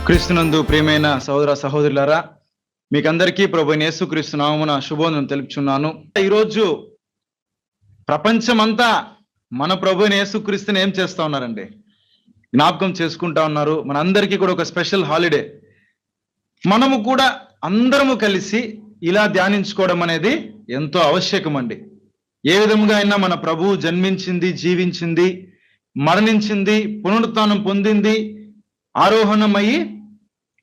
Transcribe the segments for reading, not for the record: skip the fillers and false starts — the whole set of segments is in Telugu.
క్రీస్తునందు ప్రియమైన సహోదర సహోదరులారా, మీకందరికీ ప్రభువైన యేసుక్రీస్తు నామమున శుభవందనం తెలుపుచున్నాను. ఈరోజు ప్రపంచమంతా మన ప్రభువైన యేసుక్రీస్తుని ఏం చేస్తా ఉన్నారండి? జ్ఞాపకం చేసుకుంటా ఉన్నారు. మనందరికీ కూడా ఒక స్పెషల్ హాలిడే. మనము కూడా అందరము కలిసి ఇలా ధ్యానించుకోవడం అనేది ఎంతో ఆవశ్యకం అండి. ఏ విధంగా అయినా మన ప్రభువు జన్మించింది, జీవించింది, మరణించింది, పునరుత్థానం పొందింది, ఆరోహణమయ్యి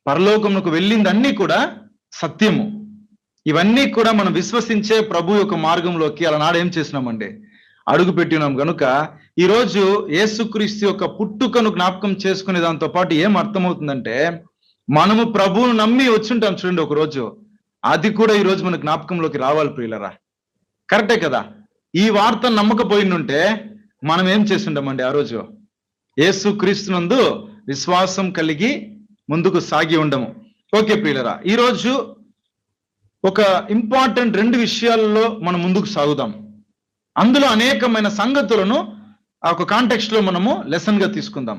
పరలోకమునకు వెళ్ళింది అన్నీ కూడా సత్యము. ఇవన్నీ కూడా మనం విశ్వసించే ప్రభు యొక్క మార్గంలోకి అలనాడు ఏం చేసినామండి? అడుగు పెట్టినాం. కనుక ఈరోజు యేసుక్రీస్తు యొక్క పుట్టుకను జ్ఞాపకం చేసుకునే దాంతో పాటు ఏం అర్థమవుతుందంటే, మనము ప్రభువును నమ్మి వచ్చుంటాం చూడండి ఒక రోజు, అది కూడా ఈరోజు మన జ్ఞాపకంలోకి రావాలి ప్రియులరా. కరెక్టే కదా? ఈ వార్త నమ్మకపోయిండుంటే మనం ఏం చేస్తుంటామండి ఆ రోజు? యేసుక్రీస్తునందు విశ్వాసం కలిగి ముందుకు సాగి ఉండము. ఓకే ప్రియులరా, ఈరోజు ఒక ఇంపార్టెంట్ 2 విషయాల్లో మనం ముందుకు సాగుదాం. అందులో అనేకమైన సంగతులను ఆ ఒక కాంటెక్స్ట్ లో మనము లెసన్ గా తీసుకుందాం.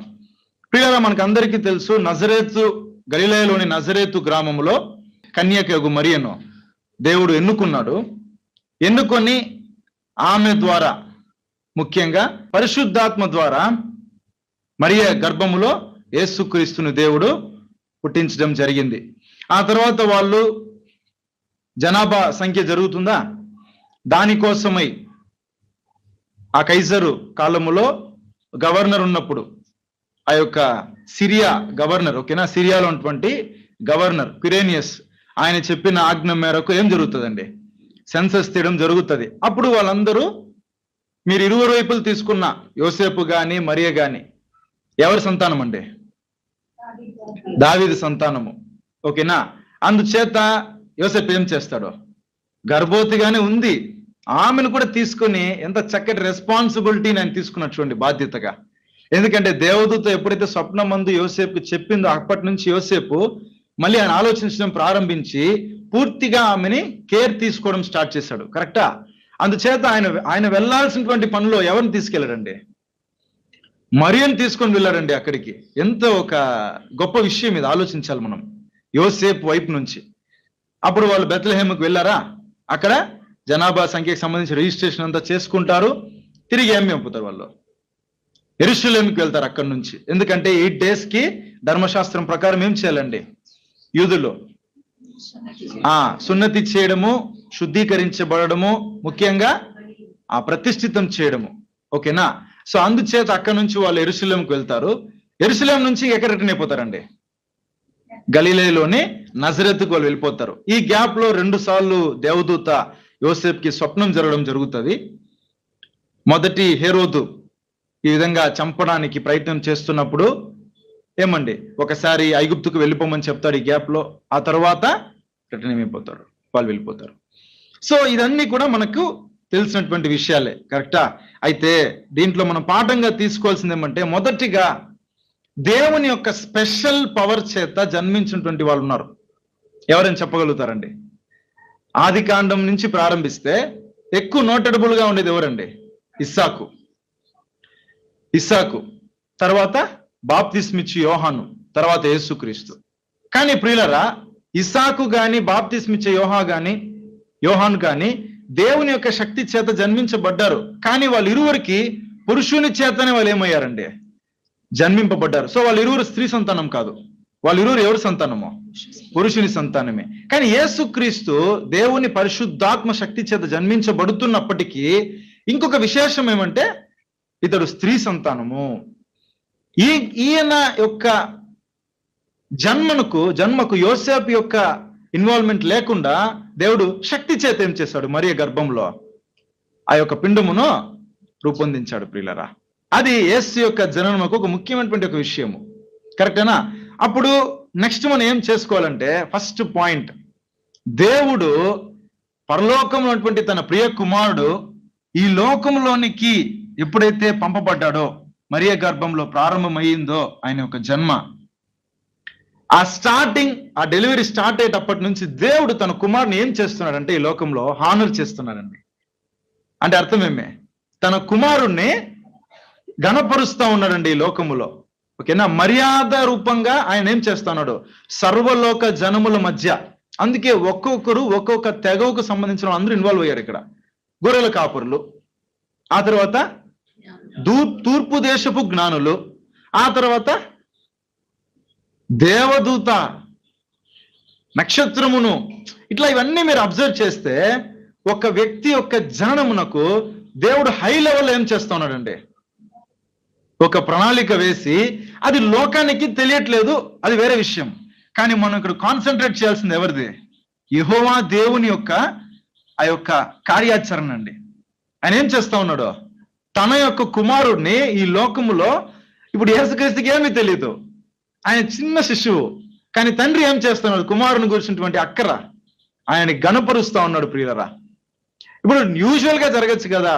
ప్రియులరా, మనకు అందరికీ తెలుసు, నజరేతు, గలిలయలోని నజరేతు గ్రామంలో కన్యకయగు మరియను దేవుడు ఎన్నుకున్నాడు. ఎన్నుకొని ఆమె ద్వారా, ముఖ్యంగా పరిశుద్ధాత్మ ద్వారా మరియ గర్భములో యేసుక్రీస్తుని దేవుడు పుట్టించడం జరిగింది. ఆ తర్వాత వాళ్ళు జనాభా సంఖ్య జరుగుతుందా, దానికోసమై ఆ కైజరు కాలములో గవర్నర్ ఉన్నప్పుడు, ఆ యొక్క సిరియా గవర్నర్, ఓకేనా, సిరియాలో ఉన్నటువంటి గవర్నర్ క్విరేనియస్, ఆయన చెప్పిన ఆజ్ఞ మేరకు ఏం జరుగుతుందండి? సెన్సస్ తీయడం జరుగుతుంది. అప్పుడు వాళ్ళందరూ, మీరు ఇరువురు వైపులు తీసుకున్న యోసేపు గాని మరియ గాని ఎవరి సంతానం అండి? దావీదు సంతానము, ఓకేనా. అందుచేత యోసేపు ఏం చేస్తాడు? గర్భవతిగానే ఉంది, ఆమెను కూడా తీసుకుని ఎంత చక్కటి రెస్పాన్సిబిలిటీని ఆయన తీసుకున్నాడు చూడండి, బాధ్యతగా. ఎందుకంటే దేవదూత ఎప్పుడైతే స్వప్నమందు యోసేపుకి చెప్పిందో అప్పటి నుంచి యోసేపు మళ్ళీ ఆయన ఆలోచించడం ప్రారంభించి పూర్తిగా ఆమెని కేర్ తీసుకోవడం స్టార్ట్ చేశాడు. కరెక్టా? అందుచేత ఆయన వెళ్ళాల్సినటువంటి పనిలో ఎవరిని తీసుకెళ్ళాడండి? మరియను తీసుకొని వెళ్ళాడండి అక్కడికి. ఎంత ఒక గొప్ప విషయం ఇది, ఆలోచించాలి మనం యోసేపు వైపు నుంచి. అప్పుడు వాళ్ళు బెత్లెహేముకు వెళ్ళారా, అక్కడ జనాభా సంఖ్యకు సంబంధించి రిజిస్ట్రేషన్ అంతా చేసుకుంటారు, తిరిగి ఏమి పంపుతారు? వాళ్ళు యెరూషలేముకి వెళ్తారు అక్కడి నుంచి. ఎందుకంటే 8 days కి ధర్మశాస్త్రం ప్రకారం ఏం చేయాలండి? యూదులు సున్నతి చేయడము, శుద్ధీకరించబడము, ముఖ్యంగా ప్రతిష్ఠితం చేయడము, ఓకేనా. సో అందుచేత అక్కడి నుంచి వాళ్ళు యెరూషలేముకు వెళ్తారు. యెరూషలేం నుంచి ఎక్కడ రిటర్న్ అయిపోతారండి? గలిలయలోని నజరేతుకు వాళ్ళు వెళ్ళిపోతారు. ఈ గ్యాప్ లో 2 సార్లు దేవదూత యోసేపుకి స్వప్నం జరగడం జరుగుతుంది. మొదటి హేరోదు ఈ విధంగా చంపడానికి ప్రయత్నం చేస్తున్నప్పుడు ఏమండి, ఒకసారి ఐగుప్తుకు వెళ్ళిపోమని చెప్తాడు ఈ గ్యాప్ లో. ఆ తర్వాత రిటర్న్ అయిపోతారు, వాళ్ళు వెళ్ళిపోతారు. సో ఇదన్నీ కూడా మనకు తెలిసినటువంటి విషయాలే, కరెక్టా? అయితే దీంట్లో మనం పాఠంగా తీసుకోవాల్సింది ఏమంటే, మొదటిగా దేవుని యొక్క స్పెషల్ పవర్ చేత జన్మించినటువంటి వాళ్ళు ఉన్నారు. ఎవరైనా చెప్పగలుగుతారండి? ఆది కాండం నుంచి ప్రారంభిస్తే ఎక్కువ నోటెడబుల్ గా ఉండేది ఎవరండి? ఇస్సాకు, తర్వాత బాప్తిస్మిచ్చి యోహాను, తర్వాత యేసుక్రీస్తు. కానీ ప్రియులరా, ఇస్సాకు గాని, బాప్తిస్మిచ్చే యోహాను గాని దేవుని యొక్క శక్తి చేత జన్మించబడ్డారు. కానీ వాళ్ళు ఇరువురికి పురుషుని చేతనే వాళ్ళు ఏమయ్యారండి? జన్మింపబడ్డారు. సో వాళ్ళు ఇరువురు స్త్రీ సంతానం కాదు, వాళ్ళు ఇరువురు ఎవరి సంతానమో? పురుషుని సంతానమే. కానీ యేసుక్రీస్తు దేవుని పరిశుద్ధాత్మ శక్తి చేత జన్మించబడుతున్నప్పటికీ ఇంకొక విశేషం ఏమంటే, ఇతడు స్త్రీ సంతానము. ఈయన యొక్క జన్మకు యోసేపు యొక్క ఇన్వాల్వ్మెంట్ లేకుండా దేవుడు శక్తి చేత ఏం చేశాడు? మరియ గర్భంలో ఆ యొక్క పిండమును రూపొందించాడు ప్రియులరా. అది యేసు యొక్క జననముకు ఒక ముఖ్యమైనటువంటి ఒక విషయము, కరెక్టేనా? అప్పుడు నెక్స్ట్ మనం ఏం చేసుకోవాలంటే, ఫస్ట్ పాయింట్, దేవుడు పరలోకంలో ఉన్నటువంటి తన ప్రియ కుమారుడు ఈ లోకంలోనికి ఎప్పుడైతే పంపబడ్డాడో, మరియ గర్భంలో ప్రారంభమయ్యిందో ఆయన యొక్క జన్మ, ఆ డెలివరీ స్టార్ట్ అయ్యేటప్పటి నుంచి దేవుడు తన కుమారుని ఏం చేస్తున్నాడంటే ఈ లోకంలో హానర్ చేస్తున్నాడండి. అంటే అర్థమేమే, తన కుమారుణ్ణి ఘనపరుస్తా ఉన్నాడండి ఈ లోకములో. ఓకేనా, మర్యాద రూపంగా ఆయన ఏం చేస్తున్నాడు, సర్వలోక జనముల మధ్య. అందుకే ఒక్కొక్కరు ఒక్కొక్క తెగకు సంబంధించిన అందరూ ఇన్వాల్వ్ అయ్యారు ఇక్కడ. గొర్రెల కాపురులు, ఆ తర్వాత తూర్పు దేశపు జ్ఞానులు, ఆ తర్వాత దేవదూత, నక్షత్రమును, ఇట్లా ఇవన్నీ మీరు అబ్జర్వ్ చేస్తే ఒక వ్యక్తి యొక్క జననమునకు దేవుడు హై లెవెల్ ఏం చేస్తా ఉన్నాడండి, ఒక ప్రణాళిక వేసి, అది లోకానికి తెలియట్లేదు, అది వేరే విషయం. కానీ మనం ఇక్కడ కాన్సన్ట్రేట్ చేయాల్సింది ఎవరిది, యెహోవా దేవుని యొక్క ఆ యొక్క కార్యాచరణ అండి. ఆయన ఏం చేస్తా ఉన్నాడు, తన యొక్క కుమారుడిని ఈ లోకములో, ఇప్పుడు యేసుక్రీస్తుకి ఏమీ తెలియదు, ఆయన చిన్న శిశువు, కానీ తండ్రి ఏం చేస్తున్నాడు, కుమారుని గురించినటువంటి అక్కర ఆయన గణపరుస్తా ఉన్నాడు. ప్రియులరా, ఇప్పుడు యూజువల్ గా జరగచ్చు కదా,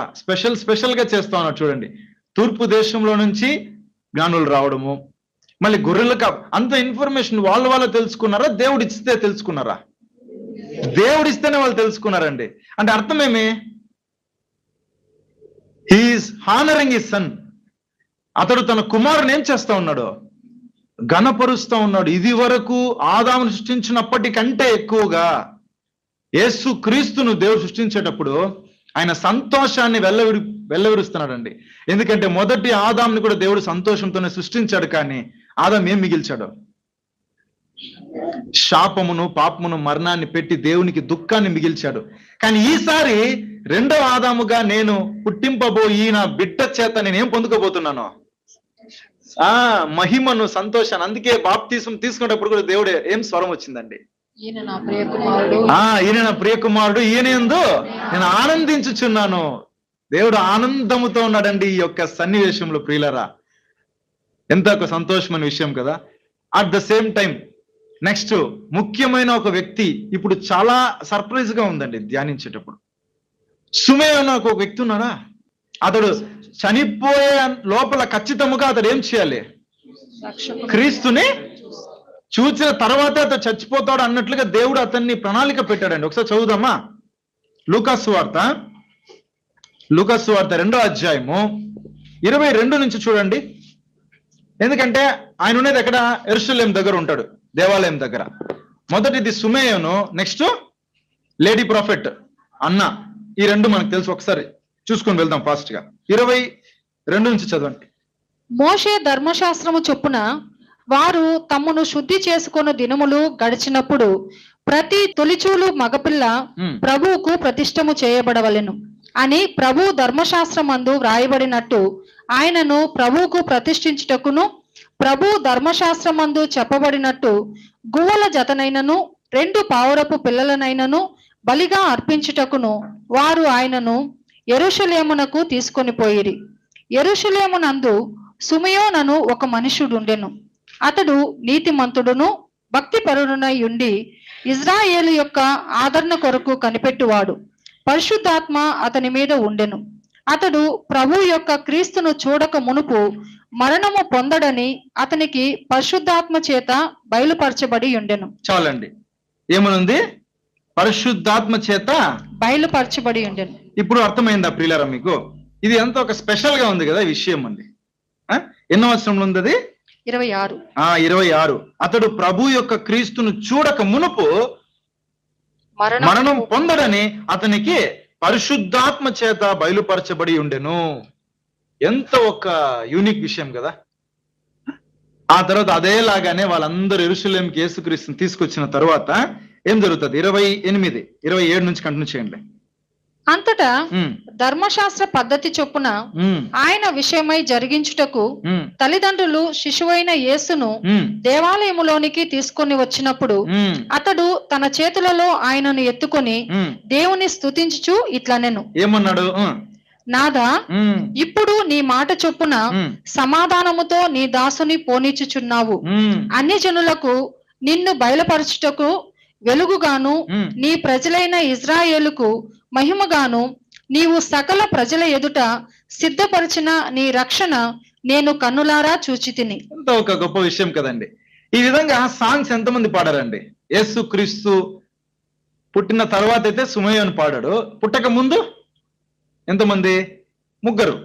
స్పెషల్ గా చేస్తా ఉన్నాడు. చూడండి, తూర్పు దేశంలో నుంచి జ్ఞానులు రావడము, మళ్ళీ గొర్రెలకు అంత ఇన్ఫర్మేషన్ వాళ్ళు తెలుసుకున్నారా, దేవుడు ఇస్తే తెలుసుకున్నారా? దేవుడు ఇస్తేనే వాళ్ళు తెలుసుకున్నారండి. అంటే అర్థమేమి, హీఈస్ హానరింగ్ హిస్ సన్. అతడు తన కుమారుని ఏం చేస్తా ఉన్నాడు, ఘనపరుస్తా ఉన్నాడు. ఇది వరకు ఆదామును సృష్టించినప్పటికంటే ఎక్కువగా యేసు క్రీస్తును దేవుడు సృష్టించేటప్పుడు ఆయన సంతోషాన్ని వెళ్ళవిరుస్తున్నాడండి. ఎందుకంటే మొదటి ఆదాముని కూడా దేవుడు సంతోషంతోనే సృష్టించాడు, కానీ ఆదాం ఏం మిగిల్చాడు, శాపమును, పాపమును, మరణాన్ని పెట్టి దేవునికి దుఃఖాన్ని మిగిల్చాడు. కానీ ఈసారి రెండవ ఆదాముగా నేను పుట్టింపబోయి నా బిడ్డ చేత నేనేం పొందుకోబోతున్నాను, మహిమను, సంతోషాన్ని. అందుకే బాప్తిసం తీసుకునేటప్పుడు కూడా దేవుడే ఏం స్వరం వచ్చిందండి, ఈయన నా ప్రియ కుమారుడు, ఈయన యందు నేను ఆనందించుచున్నాను. దేవుడు ఆనందముతో ఉన్నాడండి ఈ యొక్క సన్నివేశంలో. ప్రియులరా, ఎంత ఒక సంతోషమైన విషయం కదా. At the same time next ముఖ్యమైన ఒక వ్యక్తి ఇప్పుడు చాలా సర్ప్రైజ్ గా ఉందండి ధ్యానించేటప్పుడు. సుమేయోను ఒక వ్యక్తి ఉన్నాడా, అతడు చనిపోయే లోపల ఖచ్చితముగా అతడు ఏం చేయాలి, క్రీస్తుని చూసిన తర్వాతే అతను చచ్చిపోతాడు అన్నట్లుగా దేవుడు అతన్ని ప్రణాళిక పెట్టాడండి. ఒకసారి చదువుదామా, లూకాసు వార్త 2వ అధ్యాయము 22 నుంచి చూడండి. ఎందుకంటే ఆయన ఉన్నది ఎక్కడ, యెరూషలేము దగ్గర ఉంటాడు, దేవాలయం దగ్గర. మొదటిది సుమేయోను, నెక్స్ట్ లేడీ ప్రాఫెట్ అన్న. ఈ రెండు మనకు తెలుసు, ఒకసారి చూసుకొని వెళ్దాం ఫాస్ట్ గా. 22 నుంచి చదవండి. మోషే ధర్మశాస్త్రము చొప్పున వారు తమ్మును శుద్ధి చేసుకున్న దినములు గడిచినప్పుడు ప్రతి తొలిచూలు మగపిల్ల ప్రభువుకు ప్రతిష్టము చేయబడవలెను అని ప్రభు ధర్మశాస్త్రమందు వ్రాయబడినట్టు ఆయనను ప్రభువుకు ప్రతిష్ఠించుటకును ప్రభు ధర్మశాస్త్రమందు చెప్పబడినట్టు గువ్వల జతనైనను 2 పావురపు పిల్లలనైనను బలిగా అర్పించుటకును వారు ఆయనను యెరూషలేమునకు తీసుకొని పోయిరి. యెరూషలేమునందు సుమయోనను ఒక మనుషుడుండెను. అతడు నీతిమంతుడును భక్తిపరుడునై ఉండి ఇజ్రాయేలు యొక్క ఆదరణ కొరకు కనిపెట్టువాడు. పరిశుద్ధాత్మ అతని మీద ఉండెను. అతడు ప్రభు యొక్క క్రీస్తును చూడక మునుపు మరణము పొందడని అతనికి పరిశుద్ధాత్మ చేత బయలుపరచబడి ఉండెను. చాలండి, ఏమనుంది, పరిశుద్ధాత్మ చేత బయలుపరచబడి ఉండెను. ఇప్పుడు అర్థమైందా ప్రియులారా మీకు? ఇది ఎంత ఒక స్పెషల్ గా ఉంది కదా ఈ విషయం అండి. ఎన్నో వచనంలో ఉంది అది? 26. అతడు ప్రభు యొక్క క్రీస్తును చూడక మునుపు మరణం పొందడని అతనికి పరిశుద్ధాత్మ చేత బయలుపరచబడి ఉండెను. ఎంత ఒక యూనిక్ విషయం కదా. ఆ తర్వాత అదేలాగానే వాళ్ళందరూ యెరూషలేముకి యేసుక్రీస్తుని తీసుకొచ్చిన తర్వాత ఏం జరుగుతుంది? 27 నుంచి కంటిన్యూ చేయండి. అంతటా ధర్మశాస్త్ర పద్ధతి చొప్పున ఆయన విషయమై జరిగించుటకు తల్లిదండ్రులు శిశువైన యేసును దేవాలయములోనికి తీసుకొని వచ్చినప్పుడు అతడు తన చేతులలో ఆయనను ఎత్తుకొని దేవుని స్తుతించుచు ఇట్లనెను, ఏమన్నాడు? నాదా, ఇప్పుడు నీ మాట చొప్పున సమాధానముతో నీ దాసుని పోనిచ్చుచున్నావు. అన్య జనులకు నిన్ను బయలుపరచుటకు వెలుగుగాను నీ ప్రజలైన ఇజ్రాయేలుకు మహిమగాను నీవు సకల ప్రజల ఎదుట సిద్ధపరిచిన నీ రక్షణ నేను కన్నులారా చూచితిని. ఎంత ఒక గొప్ప విషయం కదండి. ఈ విధంగా సాంగ్స్ ఎంతమంది పాడారండి? యేసు క్రీస్తు పుట్టిన తర్వాత అయితే సుమయోను పాడాడు. పుట్టక ముందు ఎంతమంది? 3.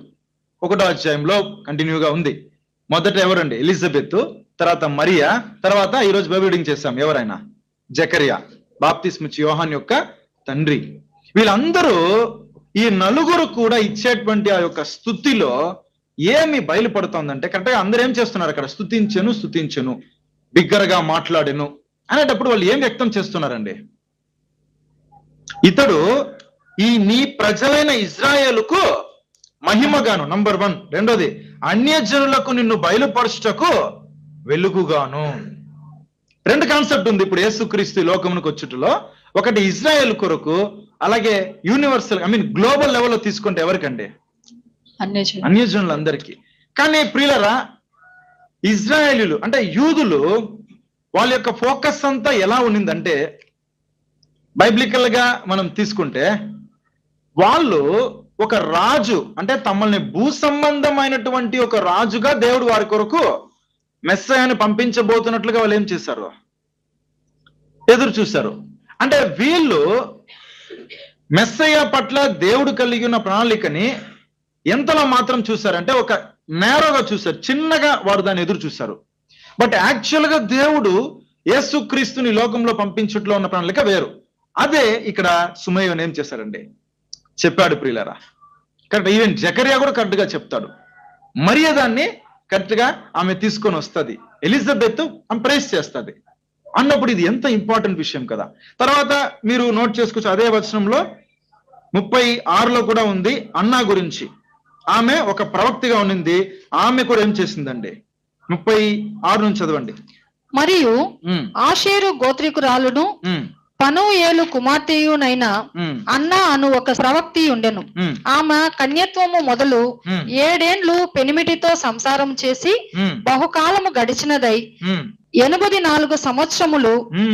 1వ అధ్యాయంలో కంటిన్యూగా ఉంది. మొదట ఎవరండి? ఎలిజబెత్, తర్వాత మరియా, తర్వాత ఈరోజు బైబిల్ రీడింగ్ చేస్తాం ఎవరైనా జకరియా, బాప్తిస్మిచ్చి యోహాన్ యొక్క తండ్రి. వీళ్ళందరూ ఈ నలుగురు కూడా ఇచ్చేటువంటి ఆ యొక్క స్తుతిలో ఏమి బయలుపడుతోందంటే, కరెక్ట్ గా అందరూ ఏం చేస్తున్నారు అక్కడ? స్తుతించెను, బిగ్గరగా మాట్లాడెను అనేటప్పుడు వాళ్ళు ఏం వ్యక్తం చేస్తున్నారండి? ఇతడు ఈ నీ ప్రజలైన ఇజ్రాయేలుకు మహిమగాను, నంబర్ 1. రెండోది, అన్యజనులకు నిన్ను బయలుపరచుటకు వెలుగుగాను. 2 కాన్సెప్ట్ ఉంది ఇప్పుడు యేసుక్రీస్తు లోకమునకు వచ్చుటలో. ఒకటి ఇజ్రాయేల్ కొరకు, అలాగే యూనివర్సల్ గ్లోబల్ లెవెల్లో తీసుకుంటే ఎవరికండి? అన్యజనులందరికీ. కానీ ప్రియులరా, ఇజ్రాయేలీలు అంటే యూదులు వాళ్ళ యొక్క ఫోకస్ అంతా ఎలా ఉండిందంటే, బైబిలికల్ గా మనం తీసుకుంటే వాళ్ళు ఒక రాజు అంటే తమల్ని భూ సంబంధమైనటువంటి ఒక రాజుగా దేవుడు వారి కొరకు మెస్సయాను పంపించబోతున్నట్లుగా వాళ్ళు ఏం చేశారు? ఎదురు చూశారు. అంటే వీళ్ళు మెస్సయ్య పట్ల దేవుడు కలిగి ఉన్న ప్రణాళికని ఎంతలో మాత్రం చూశారంటే ఒక నేరోగా చూశారు, చిన్నగా వారు దాన్ని ఎదురు చూశారు. బట్ యాక్చువల్ గా దేవుడు యేసుక్రీస్తుని లోకంలో పంపించుట్లో ఉన్న ప్రణాళిక వేరు. అదే ఇక్కడ సుమయోన్ ఏం చేశారండి? చెప్పాడు ప్రియులారా. కరెక్ట్. ఈవెన్ జకరియా కూడా కరెక్ట్ గా చెప్తాడు. మరియ దాన్ని కరెక్ట్ గా ఆమె తీసుకొని వస్తుంది, ఎలిజబెత్ ఆమె ప్రేస్ చేస్తుంది అన్నప్పుడు ఇది ఎంత ఇంపార్టెంట్ విషయం కదా. తర్వాత మీరు నోట్ చేసుకోవచ్చు, అదే వచనంలో 36లో కూడా ఉంది అన్నా గురించి. ఆమె ఒక ప్రవక్తిగా ఉన్నింది, ఆమె కూడా ఏం చేసిందండి? 36 నుంచి చదవండి. మరియు ఆషేరు గోత్రికురాలును పనూయేలు కుమార్తెయునైన అన్నా అను ఒక ప్రవక్తి ఉండెను. ఆమె కన్యత్వము మొదలు 7 ఏండ్లు పెనిమిటితో సంసారం చేసి బహుకాలము గడిచినదై 84 సంవత్సరములు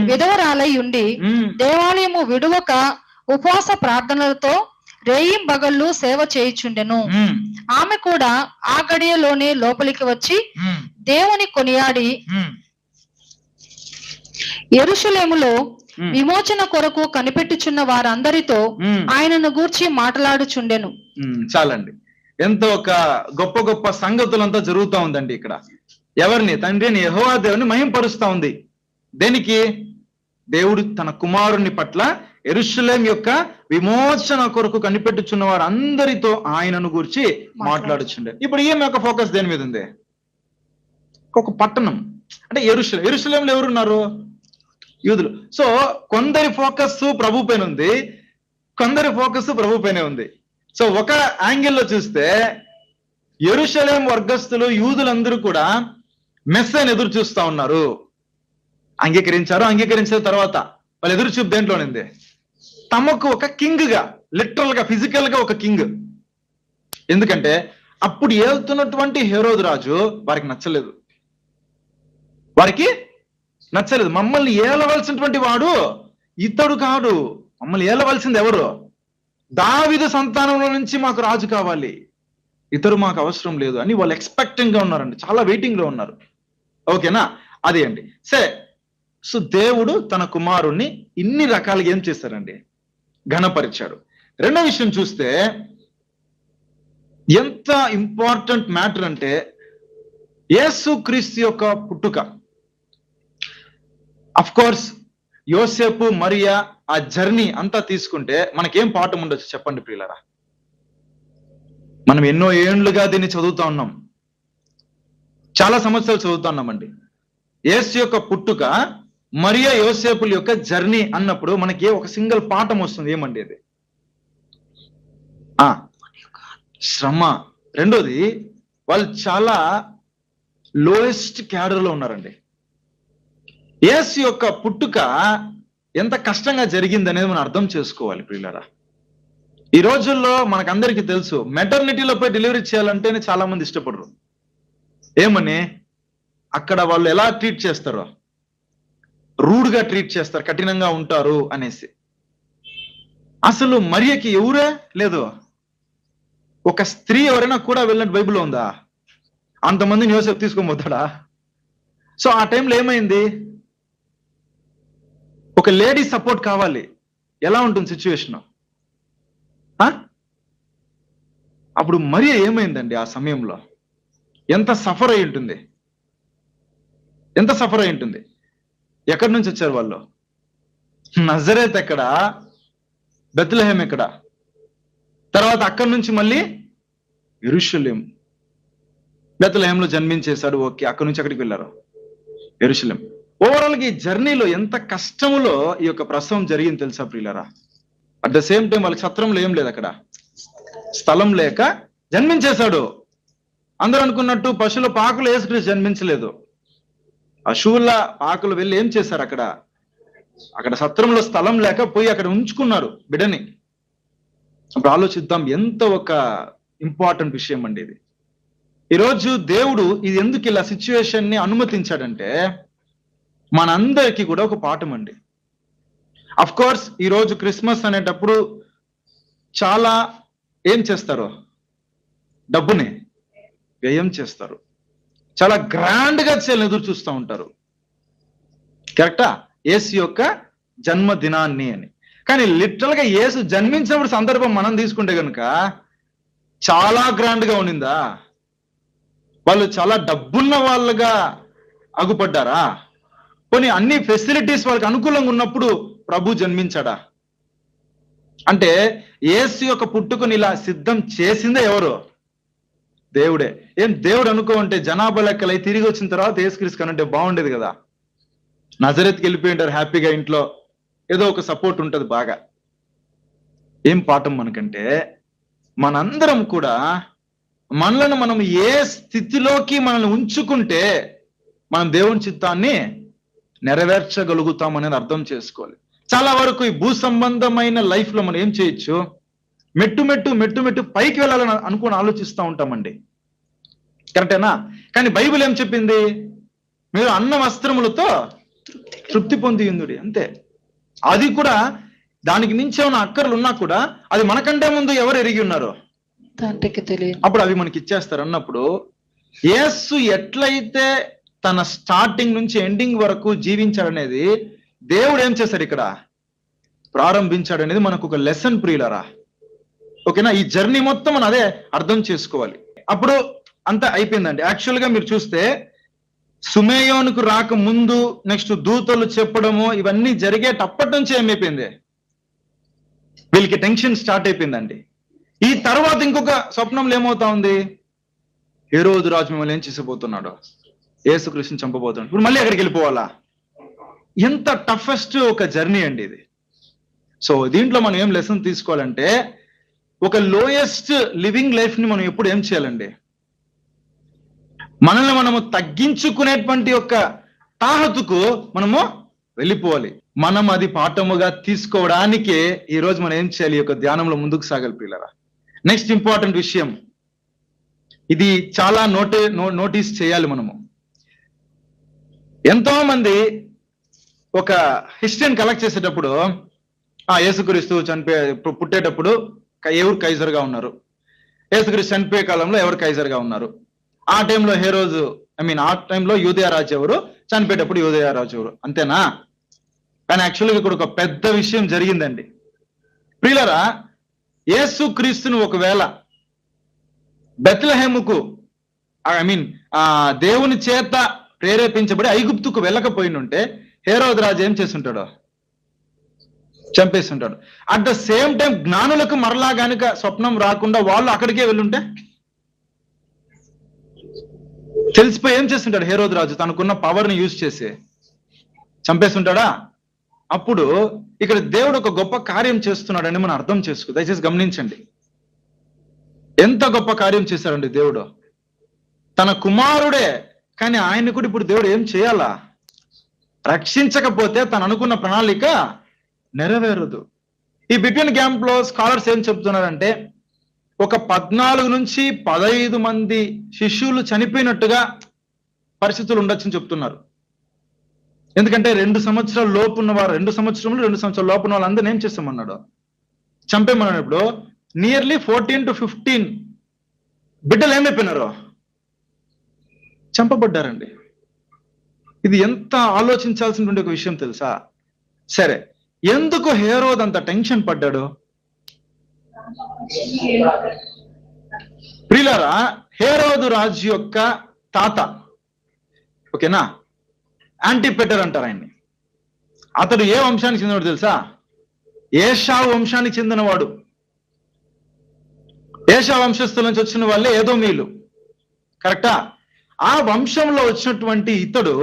విధవరాలై ఉండి దేవాలయము విడువక ఉపవాస ప్రార్థనలతో రేయింబగళ్ళు సేవ చేయుచుండెను. ఆమె కూడా ఆ గడియలోనే లోపలికి వచ్చి దేవుని కొనియాడి యెరూషలేములో విమోచన కొరకు కనిపెట్టుచున్న వారందరితో ఆయనను గూర్చి మాట్లాడుచుండెను. చాలండి. ఎంతో ఒక గొప్ప గొప్ప సంగతులంతా జరుగుతూ ఉందండి ఇక్కడ. ఎవరిని? తండ్రిని యెహోవా దేవుని మహింపరుస్తా ఉంది. దేనికి? దేవుడు తన కుమారుని పట్ల యెరూషలేం యొక్క విమోచన కొరకు కనిపెట్టుచున్న వారందరితో ఆయనను గురించి మాట్లాడుచుండే. ఇప్పుడు ఈమె యొక్క ఫోకస్ దేని మీద ఉంది? ఒక పట్టణం అంటే యెరూషలేం. యెరూషలేంలో ఎవరున్నారు? యూదులు. సో కొందరి ఫోకస్ ప్రభు పైన ఉంది, కొందరి ఫోకస్ ప్రభు పైనే ఉంది. సో ఒక యాంగిల్లో చూస్తే యెరూషలేం వర్గస్తులు యూదులందరూ కూడా మెస్సైని ఎదురు చూస్తా ఉన్నారు. అంగీకరించిన తర్వాత వాళ్ళు ఎదురు చూపు దేంట్లోనింది? తమకు ఒక కింగ్ గా, లిటరల్ గా, ఫిజికల్ గా ఒక కింగ్. ఎందుకంటే అప్పుడు ఏలుతున్నటువంటి హెరోదు రాజు వారికి నచ్చలేదు. మమ్మల్ని ఏలవలసినటువంటి వాడు ఇతడు కాదు, మమ్మల్ని ఏలవలసింది ఎవరు? దావీదు సంతానంలో నుంచి మాకు రాజు కావాలి, ఇతరు మాకు అవసరం లేదు అని వాళ్ళు ఎక్స్పెక్టింగ్ గా ఉన్నారండి, చాలా వెయిటింగ్ లో ఉన్నారు. ఓకేనా? అదే అండి. సరే, సో దేవుడు తన కుమారుణ్ణి ఇన్ని రకాలుగా ఏం చేశారండి? ఘనపరిచాడు. రెండో విషయం చూస్తే ఎంత ఇంపార్టెంట్ మ్యాటర్ అంటే యేసుక్రీస్తు యొక్క పుట్టుక. అఫ్ కోర్స్ యోసేపు మరియా ఆ జర్నీ అంతా తీసుకుంటే మనకేం పాఠం ఉండొచ్చు చెప్పండి ప్రియులారా? మనం ఎన్నో ఏండ్లుగా దీన్ని చదువుతా ఉన్నాం, చాలా సంవత్సరాలు చదువుతా ఉన్నామండి. యేసు యొక్క పుట్టుక, మరియా యోసేపుల యొక్క జర్నీ అన్నప్పుడు మనకి ఒక సింగిల్ పాఠం వస్తుంది. ఏమండి అది? శ్రమ. రెండోది, వాళ్ళు చాలా లోయెస్ట్ క్యాడర్ లో ఉన్నారండి. యేసు యొక్క పుట్టుక ఎంత కష్టంగా జరిగింది అనేది మనం అర్థం చేసుకోవాలి ప్రియులారా. ఈ రోజుల్లో మనకందరికీ తెలుసు, మెటర్నిటీలో పోయి డెలివరీ చేయాలంటేనే చాలా మంది ఇష్టపడరు. ఏమని? అక్కడ వాళ్ళు ఎలా ట్రీట్ చేస్తారో, రూడ్ గా ట్రీట్ చేస్తారు, కఠినంగా ఉంటారు అనేసి. అసలు మరియకి ఎవరే లేదు, ఒక స్త్రీ ఎవరైనా కూడా వెళ్ళినట్టు బైబిల్లో ఉందా? అంతమందిని యోసేపు తీసుకొని పోతాడా? సో ఆ టైంలో ఏమైంది? ఒక లేడీ సపోర్ట్ కావాలి. ఎలా ఉంటుంది సిచ్యువేషన్? అప్పుడు మరియ ఏమైందండి ఆ సమయంలో? ఎంత సఫర్ అయి ఉంటుంది, ఎంత సఫర్ అయి ఉంటుంది. ఎక్కడి నుంచి వచ్చారు వాళ్ళు? నజరేత్ ఎక్కడ, బెత్లెహేం ఎక్కడ, తర్వాత అక్కడి నుంచి మళ్ళీ యెరూషలేం. బెత్లెహేంలో జన్మించేశాడు, ఓకే. అక్కడి నుంచి ఎక్కడికి వెళ్ళారు? యెరూషలేం. ఓవరాల్ గా ఈ జర్నీలో ఎంత కష్టములో ఈ యొక్క ప్రసవం జరిగింది తెలుసా ప్రియులారా? అట్ ద సేమ్ టైం వాళ్ళకి సత్రంలో ఏం లేదు, అక్కడ స్థలం లేక జన్మించేశాడు. అందరూ అనుకున్నట్టు పశువుల పాకులు యేసుక్రీస్తు జన్మించలేదు. పశువుల పాకులు వెళ్ళి ఏం చేశారు? అక్కడ సత్రంలో స్థలం లేక పోయి అక్కడ ఉంచుకున్నారు బిడ్డని. అప్పుడు ఆలోచిద్దాం, ఎంత ఒక ఇంపార్టెంట్ విషయం అండి ఇది. ఈరోజు దేవుడు ఇది ఎందుకు ఇలా సిచ్యువేషన్ ని అనుమతించాడంటే మనందరికీ కూడా ఒక పాఠం అండి. అఫ్ కోర్స్ ఈరోజు క్రిస్మస్ అనేటప్పుడు చాలా ఏం చేస్తారు? డబ్బుని వ్యయం చేస్తారు, చాలా గ్రాండ్ గా చేయాలని ఎదురు చూస్తూ ఉంటారు. కరెక్టా? యేసు యొక్క జన్మదినాన్ని అని. కానీ లిటరల్ గా యేసు జన్మించినప్పుడు సందర్భం మనం తీసుకుంటే కనుక చాలా గ్రాండ్ గా ఉండిందా? వాళ్ళు చాలా డబ్బున్న వాళ్ళుగా అగుపడ్డారా? కొన్ని అన్ని ఫెసిలిటీస్ వాళ్ళకి అనుకూలంగా ఉన్నప్పుడు ప్రభు జన్మించాడా? అంటే యేసు యొక్క పుట్టుకని ఇలా సిద్ధం చేసిందే ఎవరు? దేవుడే. ఏం దేవుడు అనుకోంటే జనాభా లెక్కలై తిరిగి వచ్చిన తర్వాత యేసుక్రీస్తు కనంటే బాగుండేది కదా. నజరేత్కి వెళ్ళిపోయి ఉంటారు హ్యాపీగా, ఇంట్లో ఏదో ఒక సపోర్ట్ ఉంటది బాగా. ఏం పాఠం మనకంటే మనందరం కూడా మనలను మనం ఏ స్థితిలోకి మనల్ని ఉంచుకుంటే మనం దేవుని చిత్తాన్ని నెరవేర్చగలుగుతాం అనేది అర్థం చేసుకోవాలి. చాలా వరకు ఈ భూ సంబంధమైన లైఫ్ లో మనం ఏం చేయొచ్చు? మెట్టు మెట్టు పైకి వెళ్ళాలని అనుకుని ఆలోచిస్తూ ఉంటామండి. కరెక్టేనా? కానీ బైబిల్ ఏం చెప్పింది? మీరు అన్న వస్త్రములతో తృప్తి పొంది ఉందుడి, అంతే. అది కూడా దానికి మించి ఉన్న అక్కర్లు ఉన్నా కూడా అది మనకంటే ముందు ఎవరు ఎరిగి ఉన్నారు? తండ్రికి తెలియదు. అప్పుడు అవి మనకి ఇచ్చేస్తారు. అన్నప్పుడు యేసు ఎట్లయితే తన స్టార్టింగ్ నుంచి ఎండింగ్ వరకు జీవించాడనేది దేవుడు ఏం చేశాడు? ఇక్కడ ప్రారంభించాడు అనేది మనకు ఒక లెసన్ ప్రియులరా. ఓకేనా? ఈ జర్నీ మొత్తం మనం అదే అర్థం చేసుకోవాలి. అప్పుడు అంతా అయిపోయిందండి. యాక్చువల్ గా మీరు చూస్తే సుమేయోనుకు రాక ముందు నెక్స్ట్ దూతలు చెప్పడము ఇవన్నీ జరిగేటప్పటి నుంచి ఏమైపోయింది? వీళ్ళకి టెన్షన్ స్టార్ట్ అయిపోయిందండి. ఈ తర్వాత ఇంకొక స్వప్నంలో ఏమవుతా ఉంది? హేరోదు రాజు మిమ్మల్ని ఏం చేసిపోతున్నాడు? యేసుక్రీస్తుని చంపబోతున్నాడు. ఇప్పుడు మళ్ళీ ఎక్కడికి వెళ్ళిపోవాలా? ఎంత టఫెస్ట్ ఒక జర్నీ అండి ఇది. సో దీంట్లో మనం ఏం లెసన్ తీసుకోవాలంటే ఒక లోయెస్ట్ లివింగ్ లైఫ్ ని మనం ఎప్పుడు ఏం చేయాలండి? మనల్ని మనము తగ్గించుకునేటువంటి యొక్క తాహతుకు మనము వెళ్ళిపోవాలి. మనం అది పాఠముగా తీసుకోవడానికే ఈ రోజు మనం ఏం చేయాలి? ఈ యొక్క ధ్యానంలో ముందుకు సాగాలి పిల్లరా. నెక్స్ట్ ఇంపార్టెంట్ విషయం, ఇది చాలా నోటీస్ చేయాలి మనము. ఎంతో మంది ఒక హిస్టరీని కలెక్ట్ చేసేటప్పుడు యేసుక్రీస్తు పుట్టేటప్పుడు ఎవరు కైజర్గా ఉన్నారు, యేసుక్రీస్తు చనిపోయే కాలంలో ఎవరు కైజర్గా ఉన్నారు, ఆ టైంలో హేరోజు ఆ టైంలో యూదయ రాజు ఎవరు, చనిపోయేటప్పుడు యూదయ రాజు ఎవరు, అంతేనా? కానీ యాక్చువల్గా ఇక్కడ ఒక పెద్ద విషయం జరిగిందండి ప్రియులరా. యేసుక్రీస్తును ఒకవేళ బెత్లెహేముకు దేవుని చేత ప్రేరేపించబడి ఐగుప్తుకు వెళ్ళకపోయినుంటే హేరోదు రాజు ఏం చేస్తుంటాడు? చంపేస్తుంటాడు. అట్ ద సేమ్ టైం జ్ఞానులకు మరలా గనుక స్వప్నం రాకుండా వాళ్ళు అక్కడికే వెళ్ళుంటే తెలిసిపోయి ఏం చేస్తుంటాడు? హేరోదు రాజు తనకున్న పవర్ ని యూజ్ చేసి చంపేస్తుంటాడా? అప్పుడు ఇక్కడ దేవుడు ఒక గొప్ప కార్యం చేస్తున్నాడని మనం అర్థం చేసుకో. దయచేసి గమనించండి, ఎంత గొప్ప కార్యం చేశాడండి దేవుడు. తన కుమారుడే, కానీ ఆయన కూడా ఇప్పుడు దేవుడు ఏం చేయాలా? రక్షించకపోతే తను అనుకున్న ప్రణాళిక నెరవేరదు. ఈ బిట్వీన్ గ్యాప్ లో స్కాలర్స్ ఏం చెప్తున్నారంటే ఒక 14 నుంచి 15 మంది శిష్యులు చనిపోయినట్టుగా పరిస్థితులు ఉండొచ్చని చెప్తున్నారు. ఎందుకంటే 2 సంవత్సరాల లోపు ఉన్నవారు 2 సంవత్సరాల లోపు ఉన్న వాళ్ళందరినీ ఏం చేస్తామన్నాడు? చంపేమన్నప్పుడు నియర్లీ 14 to 15 బిడ్డలు ఏమైపోయినారు? చంపబడ్డారండి. ఇది ఎంత ఆలోచించాల్సినటువంటి ఒక విషయం తెలుసా? సరే, ఎందుకు హేరోదు అంత టెన్షన్ పడ్డాడు? ప్రియులారా, హేరోదు రాజు యొక్క తాత, ఓకేనా, యాంటిపెటర్ అంటారు ఆయన్ని. అతడు ఏ వంశానికి చెందినవాడు తెలుసా? ఏషావు వంశానికి చెందినవాడు. ఏషావు వంశస్థుల నుంచి వచ్చిన వాళ్ళే ఏదోమీయులు, కరెక్టా? ఆ వంశంలో వచ్చినటువంటి ఇతడు,